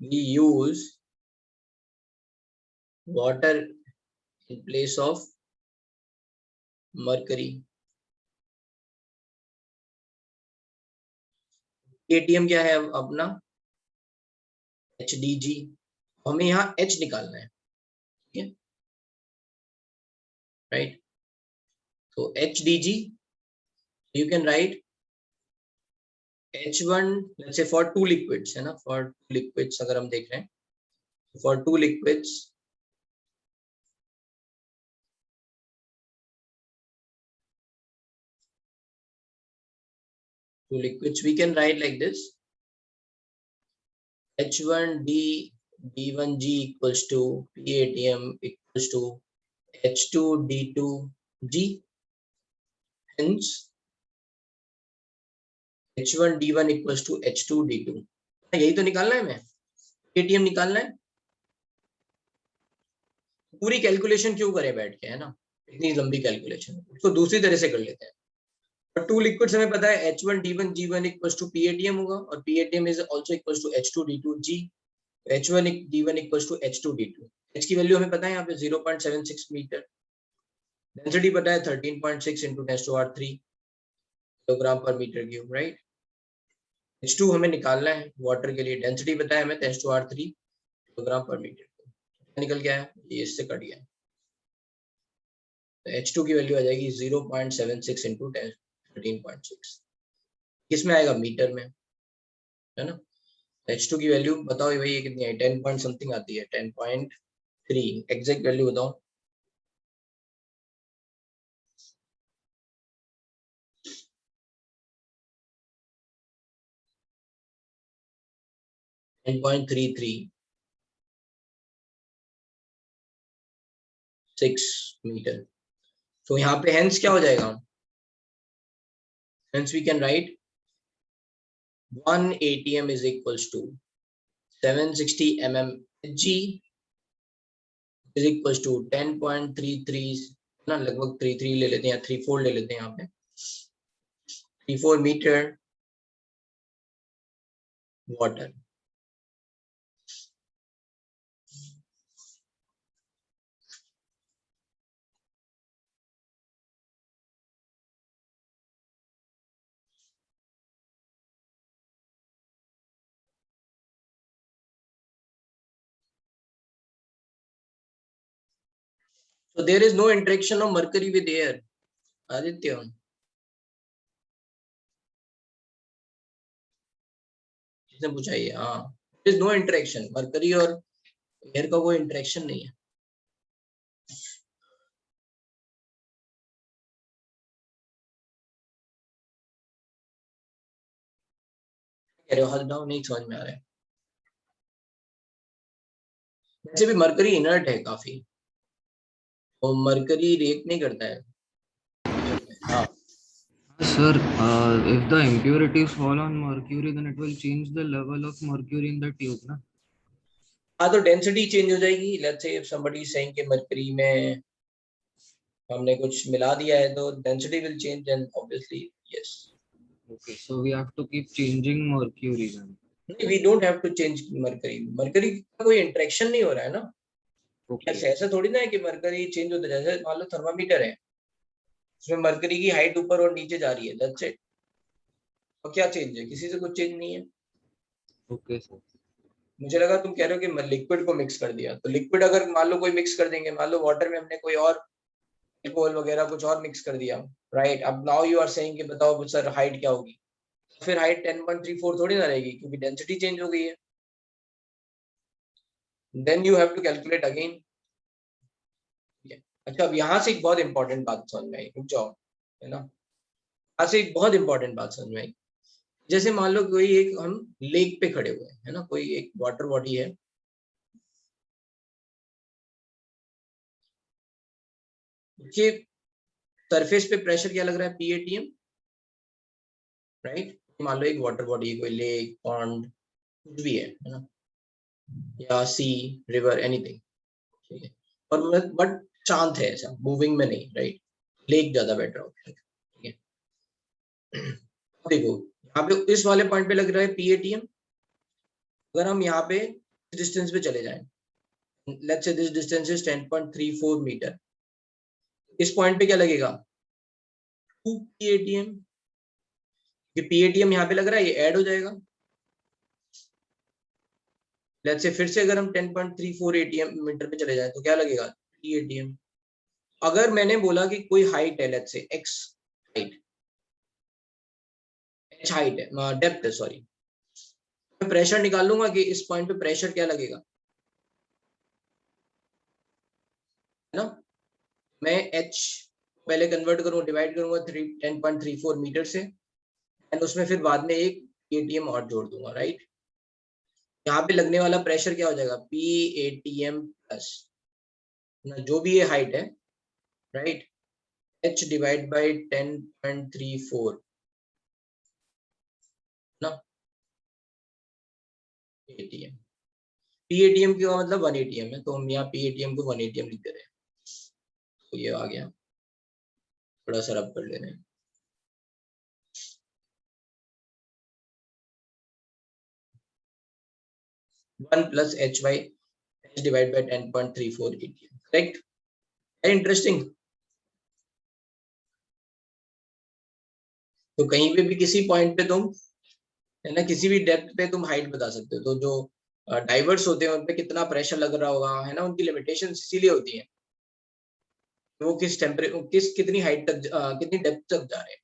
we use water in place of mercury, ATM क्या है अपना HDG, हमें यहाँ H निकालना है, ठीक है, राइट। तो HDG you can write H1 let's say for 2 liquids, है ना, for 2 liquids अगर हम देख रहे हैं, for 2 liquids we can write like this, H1D D1G equals to PATM equals to H2D2 G, hence H1 D1 equals to H2 D2. यही तो निकालना है, मैं एटीएम निकालना है। पूरी कैलकुलेशन क्यों करें बैठ के, है ना, इतनी लंबी कैलकुलेशन, उसको दूसरी तरह से कर लेते हैं। और टू लिक्विड्स हमें पता है H1 D1 G1 equals to PATM होगा, और PATM is also equals to H2 D2 G। H1 D1 equals to H2 D2। H की वैल्यू हमें पता है यहाँ पे 0.76 मीटर, डेंसिटी पता है 13.6 into 10⁻³ kilogram per metre cube, right. H2 हमें निकालना है वाटर के लिए, डेंसिटी पता है हमें 10⁻³ किलोग्राम पर मीटर क्यूब। निकल गया है, ये इससे कट गया, तो H2 की वैल्यू आ जाएगी 0.76 into 13.6। किसमें आएगा, मीटर में, है ना। H2 की वैल्यू बताओ भाई, ये कितनी है, 10 पॉइंट समथिंग आती है, 10.3। एग्जैक्ट वैल्यू बताओ। $10.336 मीटर। तो यहाँ पे हेंस क्या हो जाएगा, hence we can write 1 ATM is equals to 760 mmHg is equals to 10.33, ना लगभग 33 ले लेते हैं, 34 ले लेते हैं यहाँ पे, 34 metre water. So there is no interaction of mercury with air, Aditya। किसने पूछा ये, हाँ, there is no interaction, mercury और एयर का कोई इंटरेक्शन नहीं है। कह रहे हो, हद डाउन नहीं समझ में आ रहा है। वैसे भी मरकरी इनर्ट है काफी, और मरकरी रिएक्ट नहीं करता है। हाँ Sir, if the impurities fall on mercury, then it will change the level of mercury in the tube, ना? हाँ, तो डेंसिटी चेंज हो जाएगी। Let's say if somebody is saying कि मरकरी में हमने कुछ मिला दिया है, तो density will change and obviously yes. Okay, so we have to keep changing mercury then. नहीं, we don't have to change mercury, mercury का कोई इंटरेक्शन नहीं हो रहा है ना। Okay. ऐसा थोड़ी ना है कि मरकरी चेंज होता है, जैसे मान लो थर्मामीटर है, उसमें मरकरी की हाइट ऊपर और नीचे जा रही है, दैट्स इट। और क्या चेंज है, किसी से कुछ चेंज नहीं है। Okay, sir. मुझे लगा तुम कह रहे हो कि लिक्विड को मिक्स कर दिया, तो लिक्विड अगर मान लो कोई मिक्स कर देंगे, मान लो वाटर में हमने कोई और अल्कोहल वगैरह कुछ और मिक्स कर दिया, राइट। अब नाउ यू आर सेइंग कि बताओ सर हाइट क्या होगी, फिर हाइट 10.34 थोड़ी ना रहेगी, क्योंकि डेंसिटी चेंज हो गई है। Then you have to calculate again. अच्छा, अब यहाँ से एक बहुत इंपॉर्टेंट बात समझ में आई, रुक जाओ, है ना। यहाँ से एक बहुत इंपॉर्टेंट बात समझ में आई। जैसे मान लो कोई एक हम लेक पे खड़े हुए हैं, है ना, कोई एक वाटर बॉडी है, उसके सरफेस पे प्रेशर क्या लग रहा है, PATM, राइट। मान लो एक वाटर बॉडी, कोई लेक, पॉन्ड, कुछ भी है ना, या सी, रिवर, एनीथिंग, ठीक है। और बट शांत है, ऐसा मूविंग में नहीं, राइट। लेक ज्यादा बेटर ऑप्शन, ठीक है। देखो यहाँ पे इस वाले पॉइंट पे लग रहा है PATM। अगर हम यहाँ पे डिस्टेंस पे चले जाएं, let's say this distance is 10.34 metre, इस पॉइंट पे क्या लगेगा, 2 PATM। ये PATM यहाँ पे लग रहा है, ये ऐड हो जाएगा। लेट्स से फिर से अगर हम 10.34 ATM मीटर पे चले जाएं, तो क्या लगेगा, 3 ATM। अगर मैंने बोला कि कोई हाइट है, let's say x height, h height है, डेप्थ है, सॉरी, मैं प्रेशर निकाल लूंगा कि इस पॉइंट पे प्रेशर क्या लगेगा, है ना। मैं h पहले कन्वर्ट करूंगा, डिवाइड करूंगा 10.34 मीटर से, एंड उसमें फिर बाद में एक ATM और जोड़ दूंगा, राइट। यहाँ पे लगने वाला प्रेशर क्या हो जाएगा, PATM प्लस, जो भी ये हाइट है, राइट, H divided by 10.34 ना ATM। PATM का मतलब 1 ATM है, तो हम यहाँ PATM को 1 ATM लिख दे रहे हैं। तो ये आ गया, थोड़ा सा रब कर ले रहे हैं। One plus H by H divided by 10.34 ATM, correct? Very interesting. तो कहीं पे भी किसी पॉइंट पे तुम है ना, किसी भी डेप्थ पे तुम हाइट बता सकते हो। तो जो डाइवर्स होते हैं उन पे कितना प्रेशर लग रहा होगा, है ना, उनकी लिमिटेशन इसीलिए होती है वो किस कितनी हाइट तक कितनी डेप्थ तक जा रहे हैं,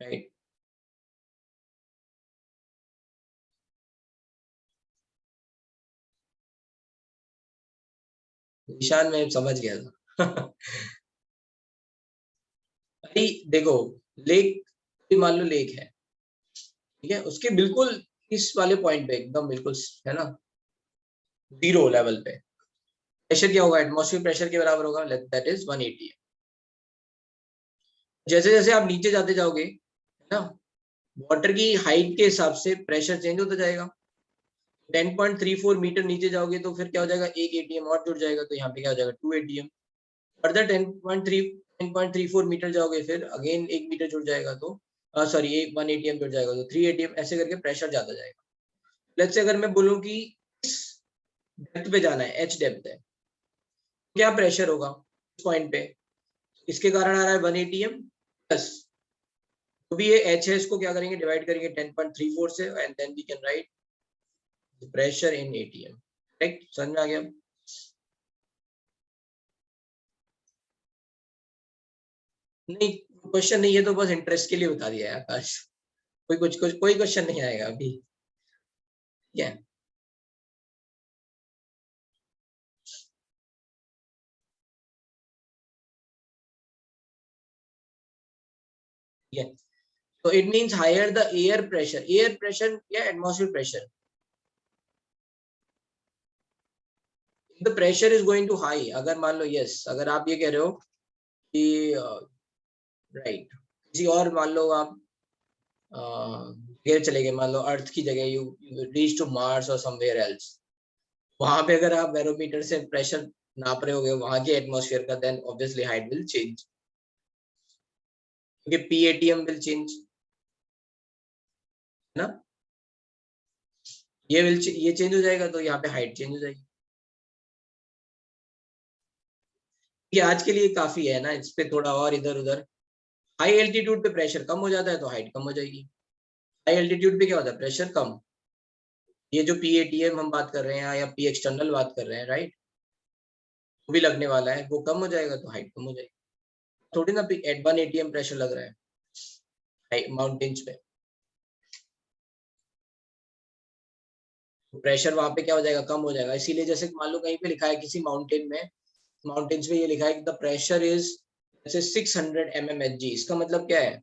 राइट? निशान में समझ गया था। अरे देखो, लेक, मान लो लेक है, ठीक है, उसके बिल्कुल इस वाले पॉइंट पे एकदम बिल्कुल, है ना, 0 लेवल पे प्रेशर क्या होगा? एटमॉस्फेरिक प्रेशर के बराबर होगा, दैट इज 180। जैसे जैसे आप नीचे जाते जाओगे, है ना, वाटर की हाइट के हिसाब से प्रेशर चेंज होता जाएगा। 10.34 मीटर नीचे जाओगे तो फिर क्या हो जाएगा, 1 ATM और जुड़ जाएगा, तो यहाँ पे क्या हो जाएगा, 2 ATM। फर्दर 10.34 मीटर जाओगे, फिर अगेन 1 मीटर जुड़ जाएगा, तो सॉरी 1 ATM जुड़ जाएगा, तो 3 ATM, ऐसे करके प्रेशर जाता जाएगा। लेट्स से अगर मैं बोलूं कि इस डेप्थ पे जाना है, H डेप्थ है, क्या प्रेशर होगा इस पॉइंट पे? इसके कारण आ रहा है 1 ATM प्लस, तो भी ये H है, इसको क्या करेंगे, डिवाइड करेंगे 10.34 से, and then we can write pressure in ATM, correct? समझ में आ गया? नहीं, क्वेश्चन नहीं है, तो बस इंटरेस्ट के लिए बता दिया है आकाश। कोई क्वेश्चन नहीं आएगा अभी, ठीक है? ठीक है, so it means higher the air pressure या atmospheric pressure, the pressure is going to high। अगर मान लो, yes, अगर आप ये कह रहे हो कि राइट, किसी और मान लो आप चले गए, मान लो अर्थ की जगह यू रीच टू मार्स और समवेयर एल्स, वहां पे अगर आप बैरोमीटर से प्रेशर नाप रहे होगे वहां के एटमॉस्फेयर का, then obviously height will change, क्योंकि PATM विल चेंज, है ना, ये चेंज हो जाएगा, तो यहाँ पे हाइट चेंज हो जाएगी। ये आज के लिए काफी है ना, इस पे थोड़ा और इधर उधर, हाई एल्टीट्यूड पे प्रेशर कम हो जाता है तो हाइट कम हो जाएगी। हाई एल्टीट्यूड पे क्या होता है, प्रेशर कम, ये जो PATM हम बात कर रहे हैं या P एक्सटर्नल बात कर रहे हैं, राइट, वो भी लगने वाला है, वो कम हो जाएगा तो हाइट कम हो जाएगी। थोड़ी ना 1 ATM प्रेशर लग रहा है माउंटेन्स पे, प्रेशर वहां पे क्या हो जाएगा, कम हो जाएगा। इसीलिए जैसे मान लो कहीं पे लिखा है किसी माउंटेन में, माउंटेन्स में ये लिखा है कि द प्रेशर इज जैसे 600 mmHg, इसका मतलब क्या है,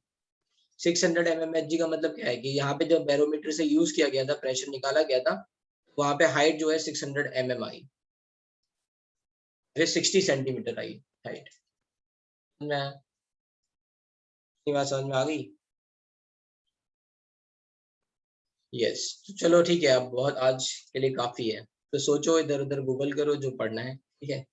600 mmHg का मतलब क्या है कि यहाँ पे जब बैरोमीटर से यूज किया गया था, प्रेशर निकाला गया था, वहां पे हाइट जो है 600 mm आई, 60 सेंटीमीटर आई हाइट। बात समझ में आ गई? यस, तो चलो ठीक है, अब बहुत आज के लिए काफी है, तो सोचो, इधर उधर गूगल करो जो पढ़ना है, ठीक है?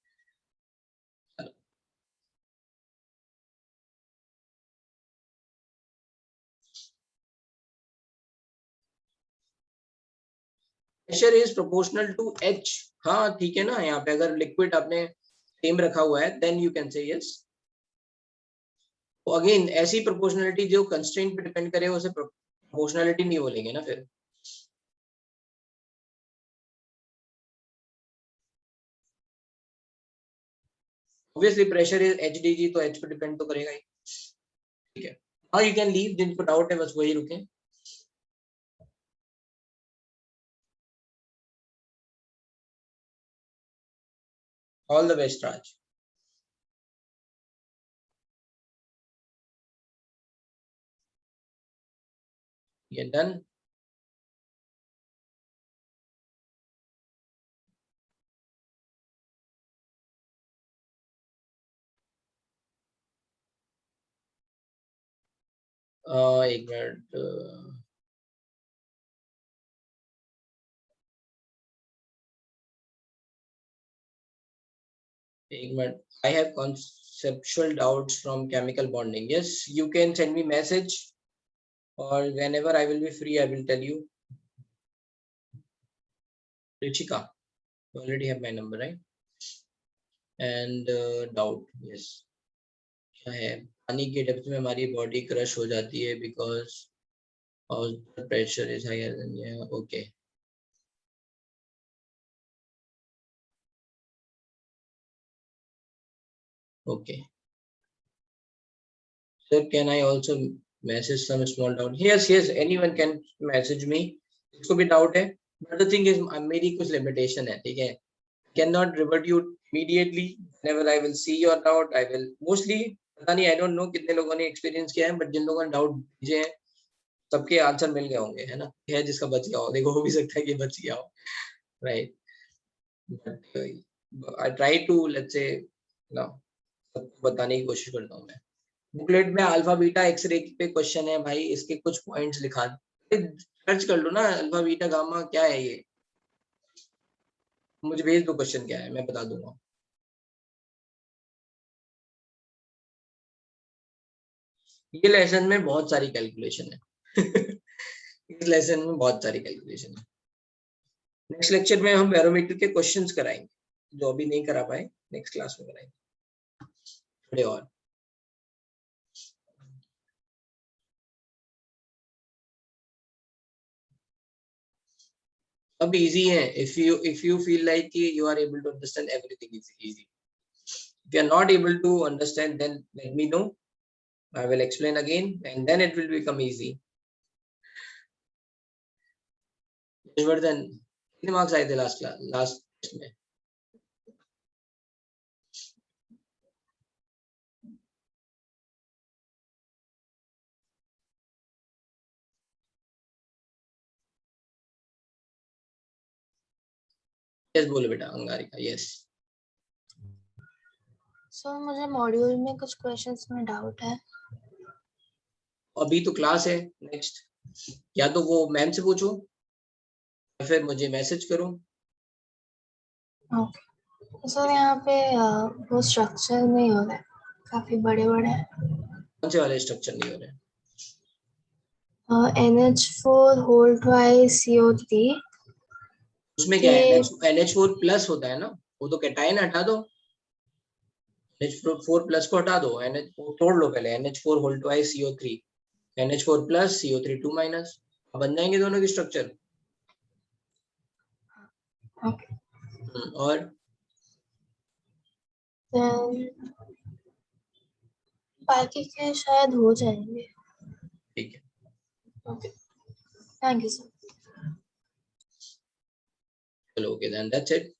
Pressure is proportional to H। हाँ ठीक है ना, यहाँ पे अगर लिक्विड आपने सेम रखा हुआ है, then you can say yes. तो अगेन ऐसी प्रोपोर्शनलिटी जो कंस्ट्रेंट पे डिपेंड करे, उसे प्रोपोर्शनलिटी नहीं बोलेंगे ना फिर। ऑब्वियसली प्रेशर इज HDG, तो H पे डिपेंड तो करेगा ही, ठीक है? हाँ, यू कैन लीव, जिनको डाउट है बस वही रुके। All the best Raj. ये डन। एक मिनट, एक मिनट. I have conceptual doubts from chemical bonding. Yes, you can send me message, or whenever I will be free, I will tell you. Richika, you already have my number, right? And doubt, yes. क्या है, पानी के depth में हमारी body crush हो जाती है because the pressure is higher than, yeah, okay. Okay. Sir, can I also message some small doubt? Yes, yes, anyone can message me. इसको भी doubt है, but the thing is मेरी कुछ limitation है, ठीक है? Cannot revert you immediately. Whenever I will see your doubt, I will mostly, पता नहीं, I don't know कितने लोगों ने experience किया है, but जिन लोगों ने doubt भेजे हैं सबके आंसर मिल गए होंगे, है ना? है जिसका बच गया हो, देखो हो भी सकता है कि बच गया हो, right? But I try to, let's say, ना सबको बताने की कोशिश करता हूँ मैं. बुकलेट में अल्फा बीटा एक्सरे पे क्वेश्चन है भाई, इसके कुछ पॉइंट्स लिखा, सर्च कर लो ना, अल्फा बीटा गामा क्या है, ये मुझे भेज दो क्वेश्चन क्या है, मैं बता दूंगा. ये लेसन में बहुत सारी कैलकुलेशन है. इस लेसन में बहुत सारी कैलकुलेशन है. नेक्स्ट लेक्चर में हम बैरोमीटर के क्वेश्चंस कराएंगे, जो अभी नहीं करा पाए, नेक्स्ट क्लास में कराएंगे थोड़े और. अब इजी है, if you feel like you are able to understand everything is easy. If you are not able to understand, then let me know. I will explain again, and then it will become easy. Then कितने marks आए थे last test में? Yes बोलो बेटा, Angarika. Yes sir मुझे module में कुछ questions में डाउट है. अभी तो क्लास है. नेक्स्ट या तो वो मैम से पूछो या फिर मुझे मैसेज करो. ओके सर, यहाँ पे वो स्ट्रक्चर नहीं हो रहा है, काफी बड़े बड़े हैं. कौन से वाले स्ट्रक्चर नहीं हो रहे? NH4 whole twice CO3. उसमें क्या है? NH4 प्लस होता है ना, वो तो कैटायन हटा दो, NH4 प्लस को हटा दो, NH4 तोड़ लो पहले, NH4 whole twice CO3, NH4 plus CO3 2 minus, बन जाएंगे दोनों की स्ट्रक्चर. और बाकी के शायद हो जाएंगे. ठीक है. Okay, thank you sir. चलो, ओके, देन दैट्स इट.